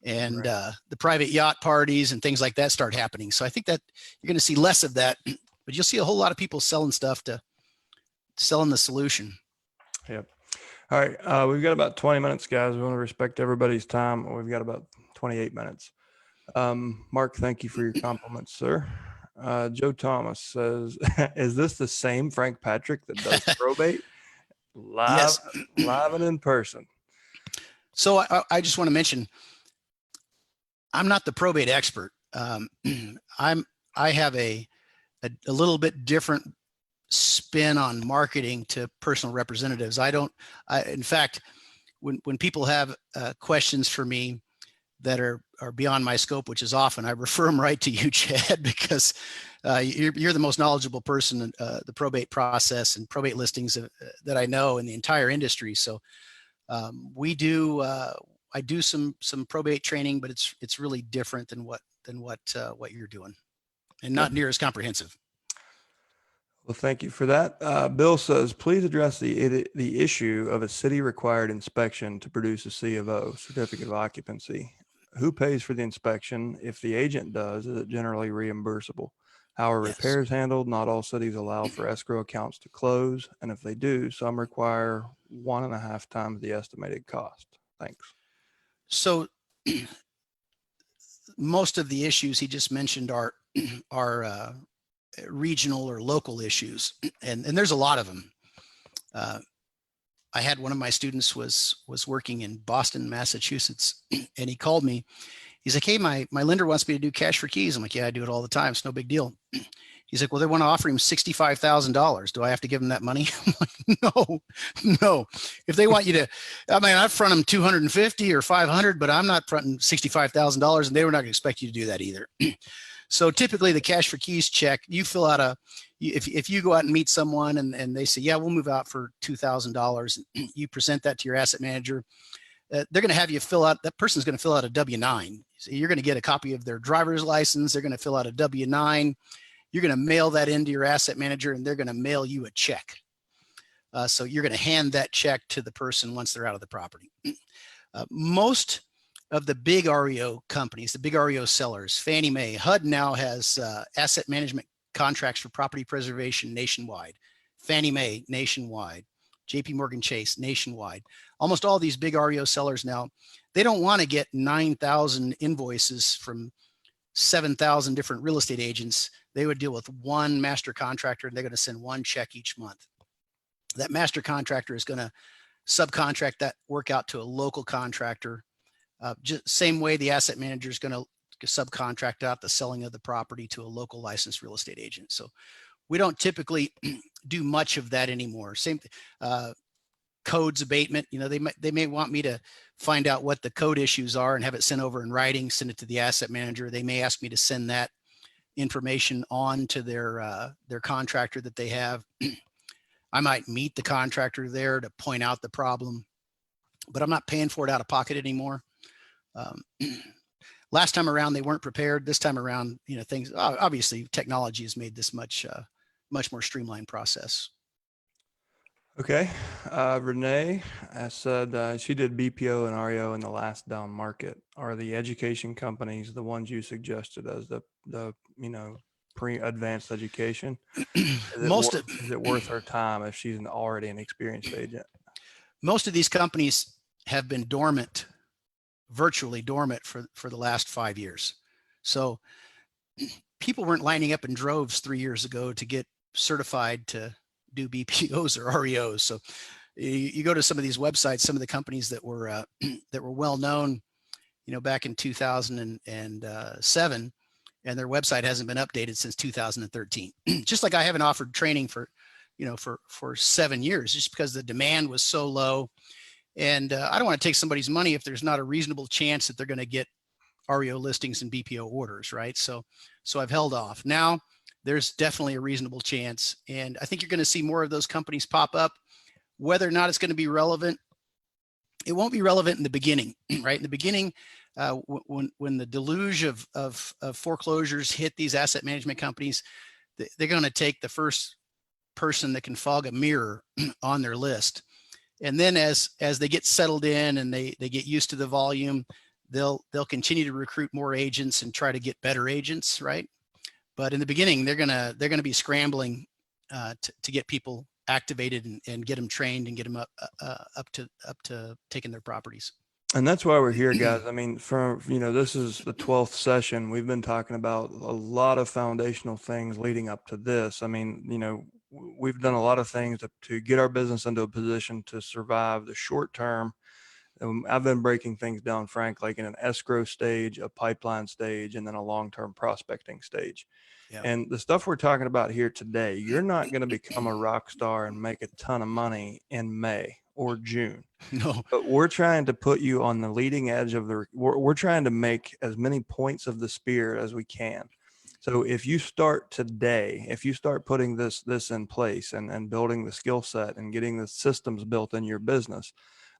and the private yacht parties and things like that start happening. So I think that you're going to see less of that, but you'll see a whole lot of people selling stuff selling the solution. Yep. All right. We've got about 20 minutes, guys. We want to respect everybody's time. We've got about 28 minutes. Mark, thank you for your compliments, sir. Joe Thomas says, is this the same Frank Patrick that does probate? Yes. Live and in person. So I just want to mention, I'm not the probate expert. I have a little bit different spin on marketing to personal representatives. In fact, when people have questions for me that are beyond my scope, which is often, I refer them right to you, Chad, because you're the most knowledgeable person in the probate process and probate listings that I know in the entire industry. So I do some probate training, but it's really different than what you're doing, and not near as comprehensive. Well, thank you for that. Bill says, please address the issue of a city required inspection to produce a C of O, certificate of occupancy. Who pays for the inspection? If the agent does, is it generally reimbursable? How are Yes. repairs handled? Not all cities allow for escrow accounts to close. And if they do, some require 1.5 times the estimated cost. Thanks. So most of the issues he just mentioned are regional or local issues, and there's a lot of them. I had one of my students was working in Boston, Massachusetts, and he called me. He's like, hey, my lender wants me to do cash for keys. I'm like, yeah, I do it all the time. It's no big deal. He's like, well, they want to offer him $65,000. Do I have to give him that money? I'm like, no. If they want you to, I mean, I front them 250 or 500, but I'm not fronting $65,000, and they were not going to expect you to do that either. So typically the cash for keys check, you fill out if you go out and meet someone and they say, yeah, we'll move out for $2,000, you present that to your asset manager. They're going to have you that person's going to fill out a W-9. So you're going to get a copy of their driver's license. They're going to fill out a W-9. You're going to mail that into your asset manager, and they're going to mail you a check. So you're going to hand that check to the person once they're out of the property. Most of the big REO companies, the big REO sellers, Fannie Mae, HUD now has asset management contracts for property preservation nationwide. Fannie Mae nationwide, JP Morgan Chase nationwide. Almost all these big REO sellers now, they don't want to get 9,000 invoices from 7,000 different real estate agents. They would deal with one master contractor, and they're going to send one check each month. That master contractor is going to subcontract that work out to a local contractor. Just same way the asset manager is going to subcontract out the selling of the property to a local licensed real estate agent. So we don't typically do much of that anymore. Same codes abatement, they may want me to find out what the code issues are and have it sent over in writing, send it to the asset manager. They may ask me to send that information on to their contractor that they have. I might meet the contractor there to point out the problem, but I'm not paying for it out of pocket anymore. Last time around, they weren't prepared. This time around, things, obviously technology has made this much more streamlined process. Okay. Renee said she did BPO and REO in the last down market. Are the education companies the ones you suggested as the pre-advanced education? Is it worth her time if she's already an experienced agent? Most of these companies have been dormant, virtually dormant for the last 5 years. So people weren't lining up in droves 3 years ago to get certified to do BPOs or REOs. So you go to some of these websites, some of the companies that were well known, back in 2007, and their website hasn't been updated since 2013. Just like I haven't offered training for 7 years, just because the demand was so low. And I don't want to take somebody's money if there's not a reasonable chance that they're going to get REO listings and BPO orders, right? So I've held off. Now there's definitely a reasonable chance, and I think you're going to see more of those companies pop up. Whether or not it's going to be relevant, it won't be relevant in the beginning, right? In the beginning, when the deluge of foreclosures hit these asset management companies, they're going to take the first person that can fog a mirror on their list. And then as they get settled in and they get used to the volume, they'll continue to recruit more agents and try to get better agents, right? But in the beginning, they're gonna be scrambling to get people activated and get them trained and get them up to taking their properties. And that's why we're here, guys. I mean, this is the 12th session. We've been talking about a lot of foundational things leading up to this. I mean, we've done a lot of things to get our business into a position to survive the short term. I've been breaking things down, Frank, like in an escrow stage, a pipeline stage, and then a long-term prospecting stage. Yeah. And the stuff we're talking about here today, you're not going to become a rock star and make a ton of money in May or June. No. But we're trying to put you on the leading edge of we're trying to make as many points of the spear as we can. So if you start today, if you start putting this in place and building the skill set and getting the systems built in your business,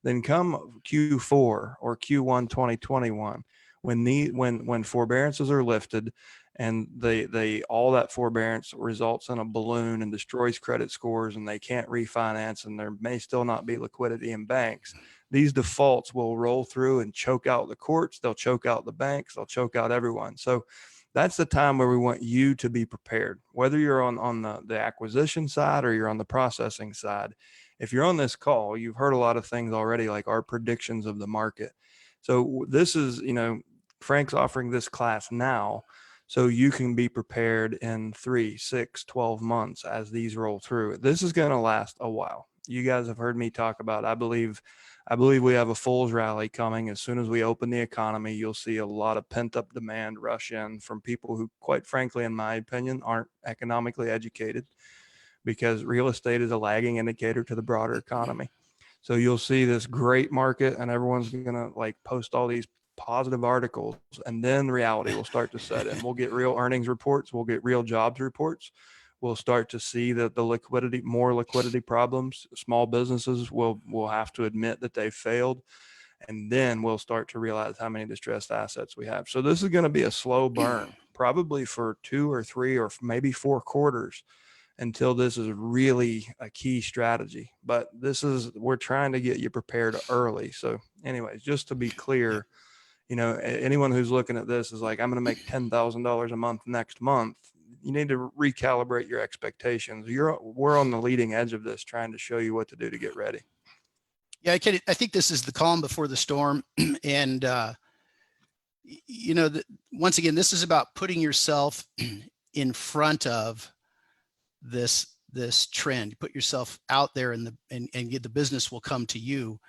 then come Q4 or Q1 2021, when forbearances are lifted and they all that forbearance results in a balloon and destroys credit scores and they can't refinance and there may still not be liquidity in banks, these defaults will roll through and choke out the courts, they'll choke out the banks, they'll choke out everyone. So that's the time where we want you to be prepared, whether you're on the acquisition side or you're on the processing side. If you're on this call, you've heard a lot of things already, like our predictions of the market. So this is, Frank's offering this class now so you can be prepared in 3, 6, 12 months as these roll through. This is going to last a while. You guys have heard me talk about, I believe we have a fool's rally coming. As soon as we open the economy, you'll see a lot of pent up demand rush in from people who, quite frankly, in my opinion, aren't economically educated, because real estate is a lagging indicator to the broader economy. So you'll see this great market and everyone's going to post all these positive articles, and then reality will start to set in. We'll get real earnings reports. We'll get real jobs reports. We'll start to see that more liquidity problems. Small businesses will have to admit that they failed. And then we'll start to realize how many distressed assets we have. So this is going to be a slow burn, probably for 2 or 3 or maybe 4 quarters until this is really a key strategy. But we're trying to get you prepared early. So anyways, just to be clear, anyone who's looking at this is like, I'm going to make $10,000 a month next month. You need to recalibrate your expectations. We're on the leading edge of this, trying to show you what to do to get ready. Yeah, I think this is the calm before the storm. And, once again, this is about putting yourself in front of this trend. Put yourself out there and get the business will come to you.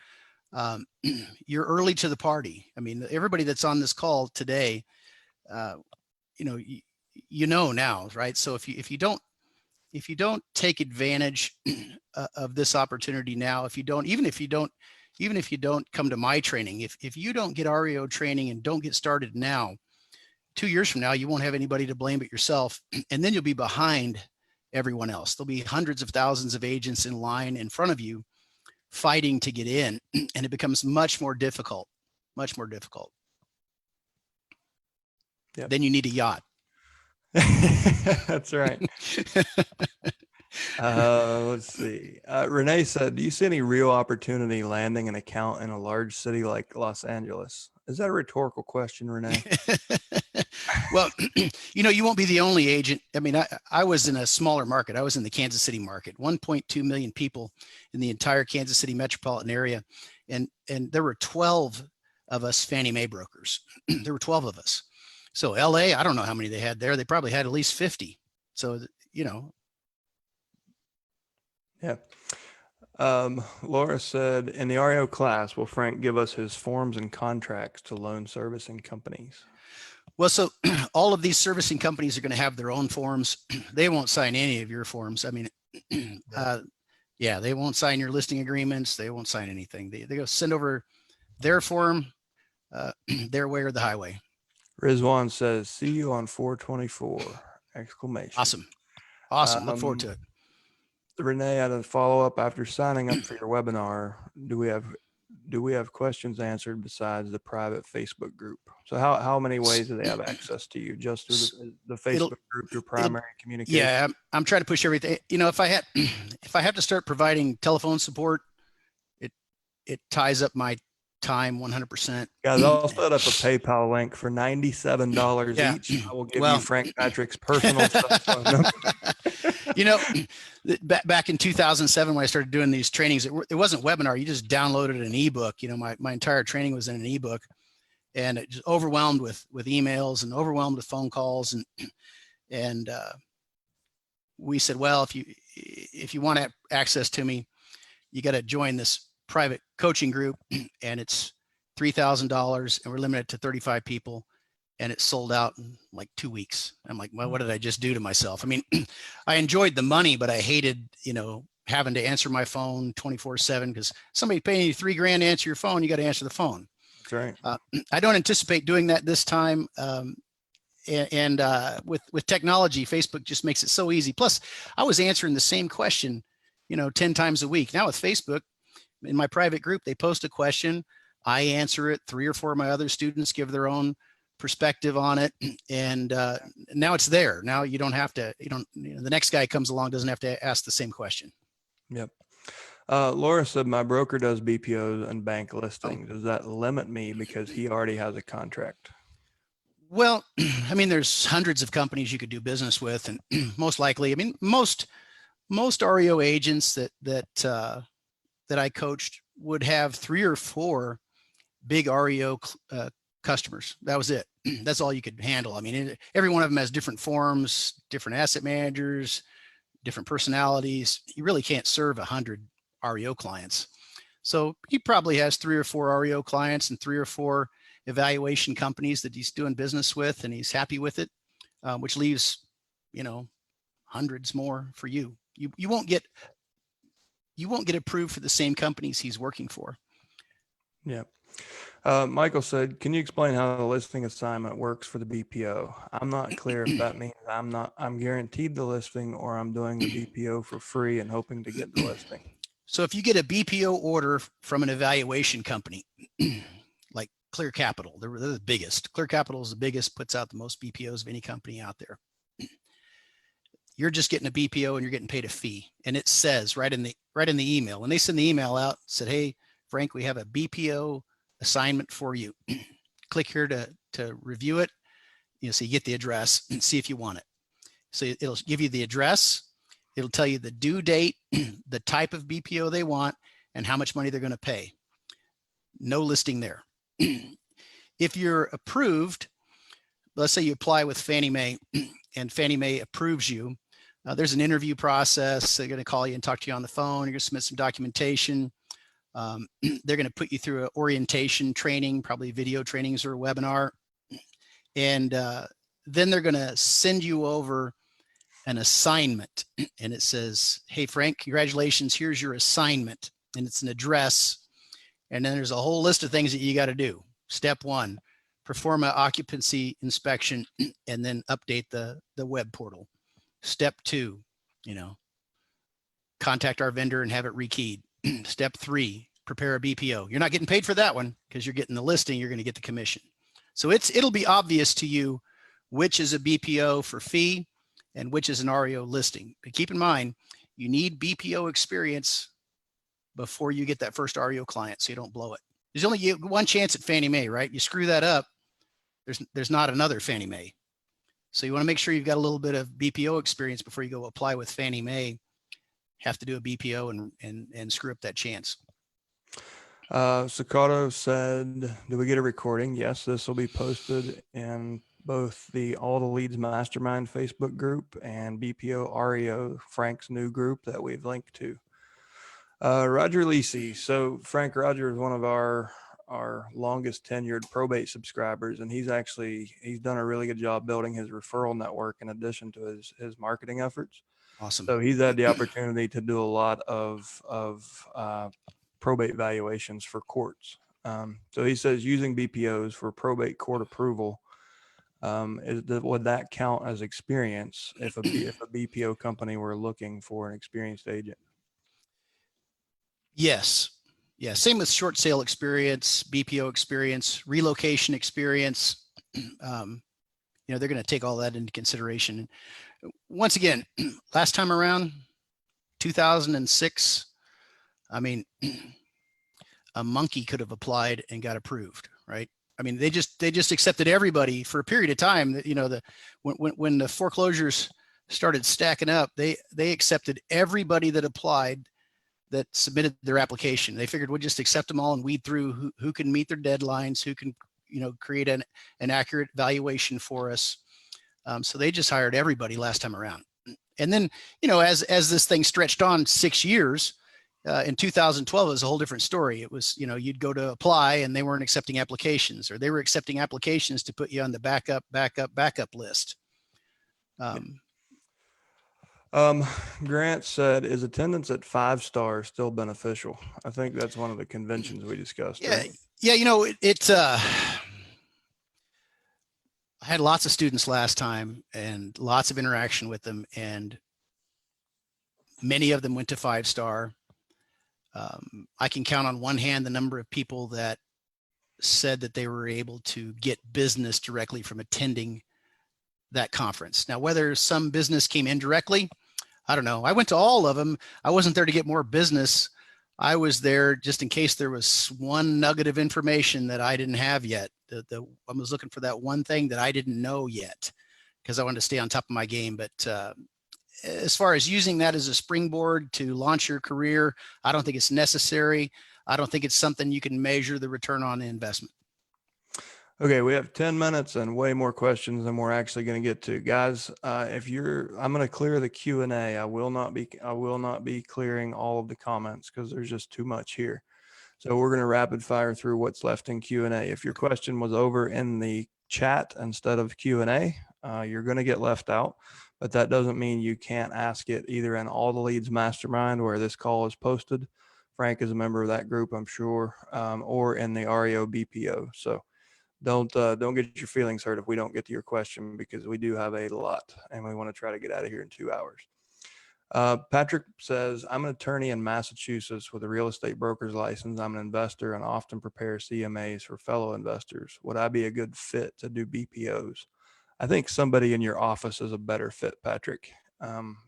You're early to the party. I mean, everybody that's on this call today, now, right? So if you don't take advantage of this opportunity now, even if you don't come to my training, if you don't get REO training and don't get started now, 2 years from now, you won't have anybody to blame but yourself. And then you'll be behind everyone else. There'll be hundreds of thousands of agents in line in front of you fighting to get in, and it becomes much more difficult. Yep. Then you need a yacht. That's right. Let's see. Renee said, do you see any real opportunity landing an account in a large city like Los Angeles? Is that a rhetorical question, Renee? Well, you won't be the only agent. I mean, I was in a smaller market. I was in the Kansas City market, 1.2 million people in the entire Kansas City metropolitan area. And there were 12 of us Fannie Mae brokers. There were 12 of us. So LA, I don't know how many they had there. They probably had at least 50. So, Yeah. Laura said, in the REO class, will Frank give us his forms and contracts to loan servicing companies? Well, so all of these servicing companies are going to have their own forms. They won't sign any of your forms. I mean, they won't sign your listing agreements. They won't sign anything. They go send over their form, their way or the highway. Rizwan says, see you on 424! Exclamation. Awesome. Look forward to it. Renee, I had a follow-up after signing up for your webinar. Do we have questions answered besides the private Facebook group? So how many ways do they have access to you? Just through the Facebook group, your primary communication? Yeah, I'm trying to push everything. If I have to start providing telephone support, it ties up my time 100%. Guys, I'll set up a PayPal link for $97 each. I will give you Frank Patrick's personal cell phone number. You know, back in 2007, when I started doing these trainings, it wasn't webinar. You just downloaded an ebook. You know, my entire training was in an ebook, and it just overwhelmed with emails and overwhelmed with phone calls. And we said, well, if you want access to me, you got to join this private coaching group, and it's $3,000, and we're limited to 35 people. And it sold out in like 2 weeks. I'm like, well, what did I just do to myself? I mean, I enjoyed the money, but I hated, you know, having to answer my phone 24/7, because somebody paying you $3,000 to answer your phone, you got to answer the phone. That's right. I don't anticipate doing that this time. With technology, Facebook just makes it so easy. Plus, I was answering the same question, you know, 10 times a week. Now with Facebook, in my private group, they post a question, I answer it. 3 or 4 of my other students give their own perspective on it, and now it's there. Now you don't have to, the next guy comes along doesn't have to ask the same question. Yep. Laura said my broker does BPOs and bank listings. Does that limit me because he already has a contract? Well, I mean, there's hundreds of companies you could do business with, and most likely, I mean, most REO agents that I coached would have 3 or 4 big REO customers. That was it. That's all you could handle. I mean, every one of them has different forms, different asset managers, different personalities. You really can't serve 100 REO clients. So he probably has 3 or 4 REO clients and 3 or 4 evaluation companies that he's doing business with, and he's happy with it, which leaves, you know, hundreds more for you. You won't get approved for the same companies he's working for. Yeah. Michael said, can you explain how the listing assignment works for the BPO? I'm not clear if that means I'm guaranteed the listing, or I'm doing the BPO for free and hoping to get the listing. So if you get a BPO order from an evaluation company, like Clear Capital, they're the biggest. Clear Capital is the biggest, puts out the most BPOs of any company out there. You're just getting a BPO and you're getting paid a fee. And it says right in the email, when they send the email out, said, hey, Frank, we have a BPO assignment for you. Click here to review it. You know, so you get the address and see if you want it. So it'll give you the address. It'll tell you the due date, the type of BPO they want, and how much money they're going to pay. No listing there. If you're approved, let's say you apply with Fannie Mae and Fannie Mae approves you, there's an interview process. They're going to call you and talk to you on the phone. You're going to submit some documentation. They're going to put you through an orientation training, probably video trainings or a webinar. And then they're going to send you over an assignment. And it says, hey, Frank, congratulations. Here's your assignment. And it's an address. And then there's a whole list of things that you got to do. Step 1, perform an occupancy inspection and then update the web portal. Step 2, contact our vendor and have it rekeyed. Step 3, prepare a BPO. You're not getting paid for that one because you're getting the listing, you're going to get the commission. So it'll be obvious to you which is a BPO for fee and which is an REO listing. But keep in mind, you need BPO experience before you get that first REO client so you don't blow it. There's only one chance at Fannie Mae, right? You screw that up, there's not another Fannie Mae. So you want to make sure you've got a little bit of BPO experience before you go apply with Fannie Mae. Have to do a BPO and screw up that chance. Sakato said, do we get a recording? Yes, this will be posted in both the All the Leads Mastermind Facebook group and BPO REO, Frank's new group that we've linked to. Roger Lisi. So Frank Roger is one of our longest tenured probate subscribers, and he's done a really good job building his referral network in addition to his marketing efforts. Awesome. So he's had the opportunity to do a lot of probate valuations for courts. So he says using BPOs for probate court approval, would that count as experience if a BPO company were looking for an experienced agent? Yes. Yeah. Same with short sale experience, BPO experience, relocation experience. They're going to take all that into consideration. Once again, last time around, 2006, I mean, a monkey could have applied and got approved, right? I mean, they just accepted everybody for a period of time that, when the foreclosures started stacking up, they accepted everybody that applied that submitted their application. They figured we'd just accept them all and weed through who can meet their deadlines, who can, create an accurate valuation for us. So they just hired everybody last time around. And then, as this thing stretched on 6 years, in 2012, it was a whole different story. It was, you'd go to apply and they weren't accepting applications, or they were accepting applications to put you on the backup list. Grant said, is attendance at 5 stars still beneficial? I think that's one of the conventions we discussed. Yeah. Right? Yeah. I had lots of students last time and lots of interaction with them, and many of them went to 5-star. I can count on one hand the number of people that said that they were able to get business directly from attending that conference. Now, whether some business came indirectly, I don't know. I went to all of them. I wasn't there to get more business. I was there just in case there was one nugget of information that I didn't have yet. I was looking for that one thing that I didn't know yet, because I wanted to stay on top of my game. But as far as using that as a springboard to launch your career, I don't think it's necessary. I don't think it's something you can measure the return on the investment. Okay, we have 10 minutes and way more questions than we're actually going to get to, guys. I'm going to clear the Q&A. I will not be clearing all of the comments because there's just too much here. So we're going to rapid fire through what's left in Q&A. If your question was over in the chat instead of Q&A, you're going to get left out, but that doesn't mean you can't ask it either in All the Leads Mastermind, where this call is posted. Frank is a member of that group, I'm sure, or in the REO BPO. So don't get your feelings hurt if we don't get to your question, because we do have a lot and we want to try to get out of here in 2 hours. Patrick says, I'm an attorney in Massachusetts with a real estate broker's license. I'm an investor and often prepare CMAs for fellow investors. Would I be a good fit to do BPOs? I think somebody in your office is a better fit, Patrick.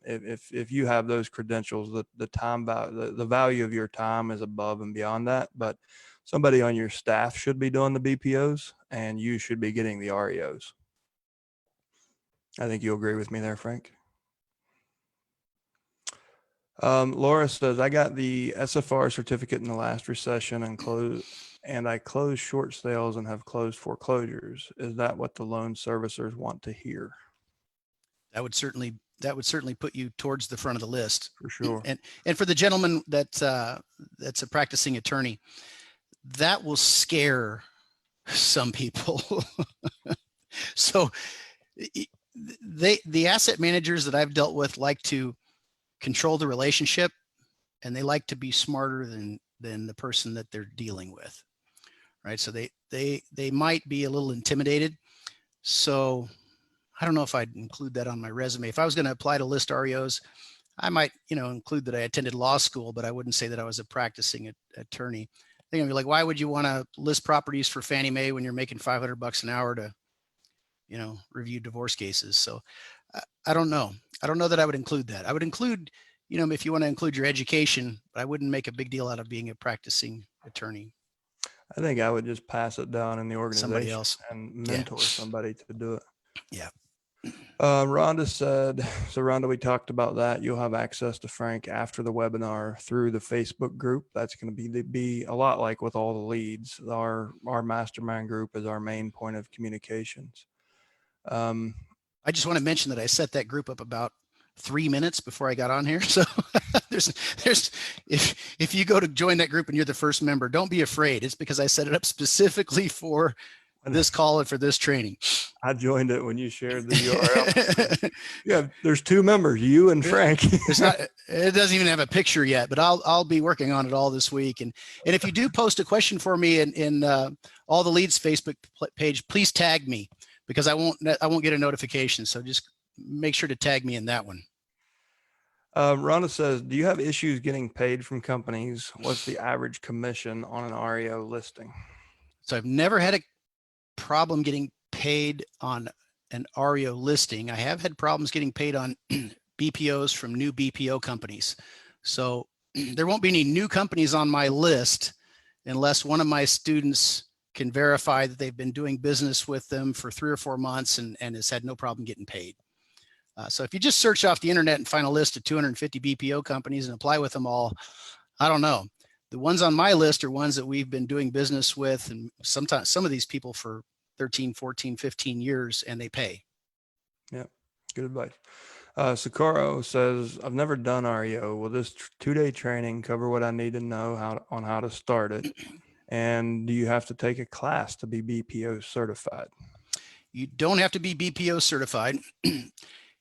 If you have those credentials, the value of your time is above and beyond that, but somebody on your staff should be doing the BPOs and you should be getting the REOs. I think you'll agree with me there, Frank. Laura says, I got the SFR certificate in the last recession and I closed short sales and have closed foreclosures. Is that what the loan servicers want to hear? That would certainly put you towards the front of the list, for sure. And for the gentleman that's a practicing attorney, that will scare some people. So the asset managers that I've dealt with like to control the relationship, and they like to be smarter than the person that they're dealing with, right? So they might be a little intimidated. So I don't know if I'd include that on my resume. If I was going to apply to list REOs, I might, include that I attended law school, but I wouldn't say that I was a practicing attorney. They're gonna be like, why would you want to list properties for Fannie Mae when you're making $500 an hour to, review divorce cases? So I don't know. I don't know that I would include that. I would include, if you want to include your education, but I wouldn't make a big deal out of being a practicing attorney. I think I would just pass it down in the organization, somebody else, and mentor somebody to do it. Yeah. Rhonda said, so Rhonda, we talked about that. You'll have access to Frank after the webinar through the Facebook group. That's going to be a lot like with all the leads. Our mastermind group is our main point of communications. I just want to mention that I set that group up about 3 minutes before I got on here. So there's if you go to join that group and you're the first member, don't be afraid. It's because I set it up specifically for this call and for this training. I joined it when you shared the URL. Yeah, there's 2 members, you and Frank. It doesn't even have a picture yet, but I'll be working on it all this week. And if you do post a question for me in All the Leads Facebook page, please tag me, because I won't get a notification. So just make sure to tag me in that one. Rhonda says, do you have issues getting paid from companies? What's the average commission on an REO listing? So I've never had a problem getting paid on an REO listing. I have had problems getting paid on BPOs from new BPO companies. So there won't be any new companies on my list unless one of my students can verify that they've been doing business with them for 3 or 4 months and has had no problem getting paid. So if you just search off the internet and find a list of 250 BPO companies and apply with them all, I don't know. The ones on my list are ones that we've been doing business with, and sometimes some of these people for 13, 14, 15 years, and they pay. Yeah, good advice. Socorro says, I've never done REO. Will this 2-day training cover what I need to know on how to start it? And do you have to take a class to be BPO certified? You don't have to be BPO certified.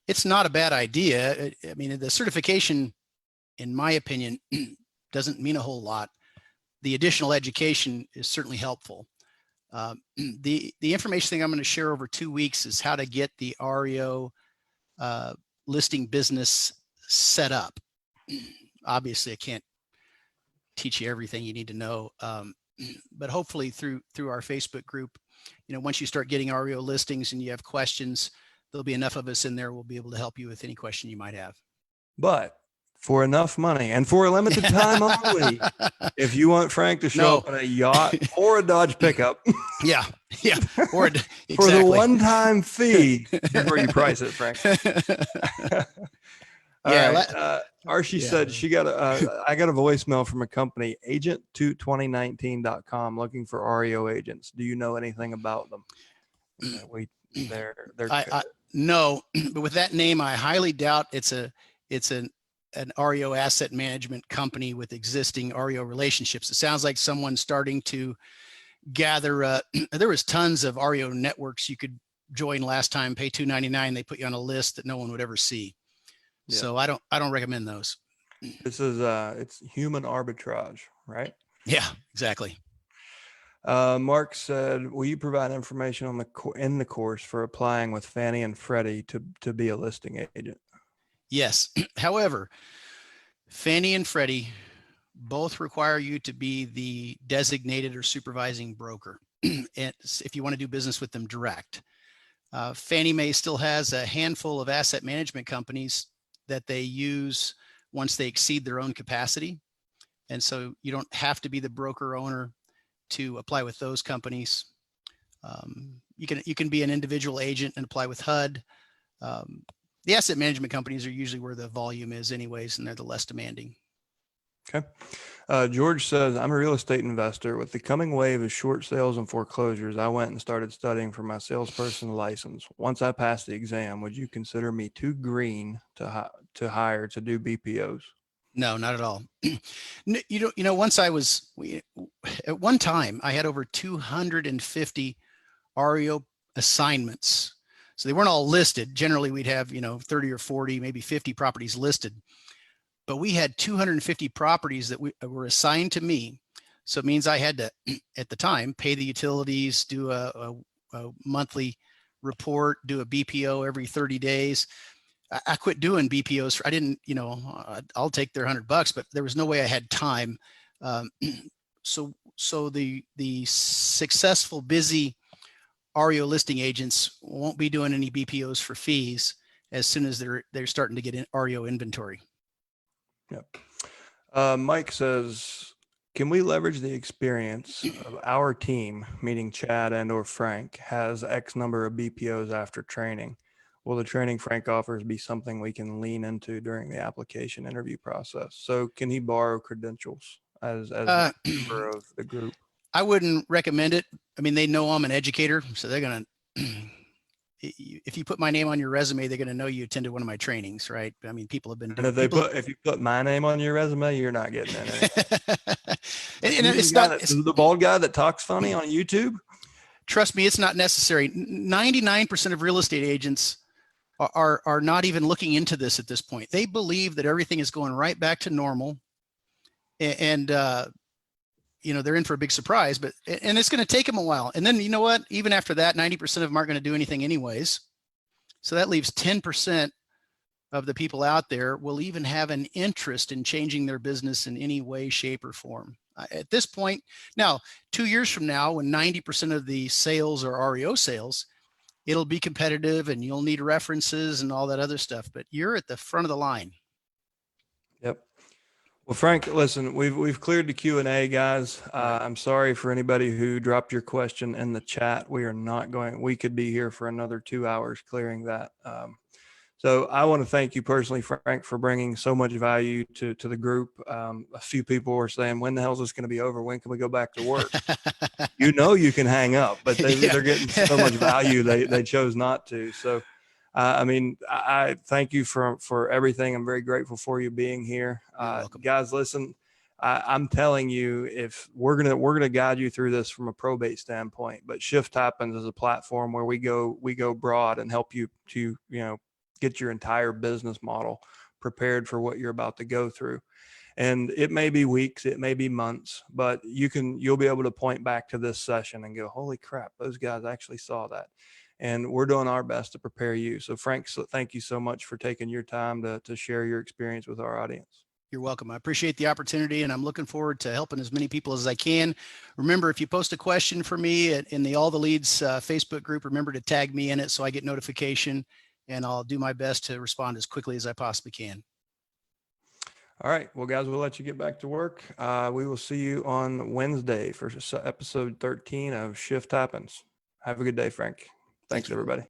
It's not a bad idea. I mean, the certification, in my opinion, doesn't mean a whole lot. The additional education is certainly helpful. The information thing I'm going to share over 2 weeks is how to get the REO listing business set up. Obviously, I can't teach you everything you need to know, but hopefully through our Facebook group, once you start getting REO listings and you have questions, there'll be enough of us in there. We'll be able to help you with any question you might have. But for enough money and for a limited time only, if you want Frank to show up in a yacht or a Dodge pickup, yeah, or exactly. for the one-time fee, here's where you price it, Frank. All right. Archie said I got a voicemail from a company, agent2019.com, looking for REO agents. Do you know anything about them? No, but with that name, I highly doubt it's an REO asset management company with existing REO relationships. It sounds like someone starting to gather. There was tons of REO networks you could join last time, pay $2.99. They put you on a list that no one would ever see. Yeah. So I don't recommend those. This is it's human arbitrage, right? Yeah, exactly. Mark said, will you provide information on in the course for applying with Fannie and Freddie to be a listing agent? Yes. However, Fannie and Freddie both require you to be the designated or supervising broker if you want to do business with them direct. Fannie Mae still has a handful of asset management companies that they use once they exceed their own capacity. And so you don't have to be the broker owner to apply with those companies. You can be an individual agent and apply with HUD. The asset management companies are usually where the volume is anyways, and they're the less demanding. Okay. George says, I'm a real estate investor. With the coming wave of short sales and foreclosures, I went and started studying for my salesperson license. Once I passed the exam, would you consider me too green to hire to do BPOs? No, not at all. Once at one time, I had over 250 REO assignments. So they weren't all listed. Generally, we'd have, 30 or 40, maybe 50 properties listed. But we had 250 properties that were assigned to me. So it means I had to, at the time, pay the utilities, do a monthly report, do a BPO every 30 days. I quit doing BPOs. I didn't, I'll take their $100, but there was no way I had time. So the successful, busy REO listing agents won't be doing any BPOs for fees as soon as they're starting to get in REO inventory. Yep. Mike says, can we leverage the experience of our team, meaning Chad and or Frank, has X number of BPOs after training? Will the training Frank offers be something we can lean into during the application interview process? So can he borrow credentials as a member of the group? I wouldn't recommend it. I mean, they know I'm an educator, so they're going to, if you put my name on your resume, they're going to know you attended one of my trainings, right? I mean, people have been doing it. If you put my name on your resume, you're not getting in it. and it's not the bald guy that talks funny on YouTube. Trust me, it's not necessary. 99% of real estate agents are not even looking into this at this point. They believe that everything is going right back to normal, and they're in for a big surprise, and it's going to take them a while. And then, you know what? Even after that, 90% of them aren't going to do anything anyways. So that leaves 10% of the people out there will even have an interest in changing their business in any way, shape, or form. At this point, now, 2 years from now, when 90% of the sales are REO sales, it'll be competitive and you'll need references and all that other stuff, but you're at the front of the line. Yep. Well, Frank, listen, we've cleared the Q&A, guys. I'm sorry for anybody who dropped your question in the chat. We could be here for another 2 hours clearing that. So I want to thank you personally, Frank, for bringing so much value to the group. A few people were saying, when the hell is this going to be over? When can we go back to work? You know, you can hang up, but they're getting so much value. They chose not to. So, I mean, I thank you for everything. I'm very grateful for you being here. You're welcome. Guys, listen, I'm telling you, if we're gonna guide you through this from a probate standpoint, but Shift Happens is a platform where we go broad and help you to, get your entire business model prepared for what you're about to go through. And it may be weeks, it may be months, but you'll be able to point back to this session and go, holy crap, those guys actually saw that. And we're doing our best to prepare you. So Frank, thank you so much for taking your time to share your experience with our audience. You're welcome. I appreciate the opportunity, and I'm looking forward to helping as many people as I can. Remember, if you post a question for me in the All the Leads Facebook group, remember to tag me in it so I get notification, and I'll do my best to respond as quickly as I possibly can. All right. Well, guys, we'll let you get back to work. We will see you on Wednesday for episode 13 of Shift Happens. Have a good day, Frank. Thanks, everybody.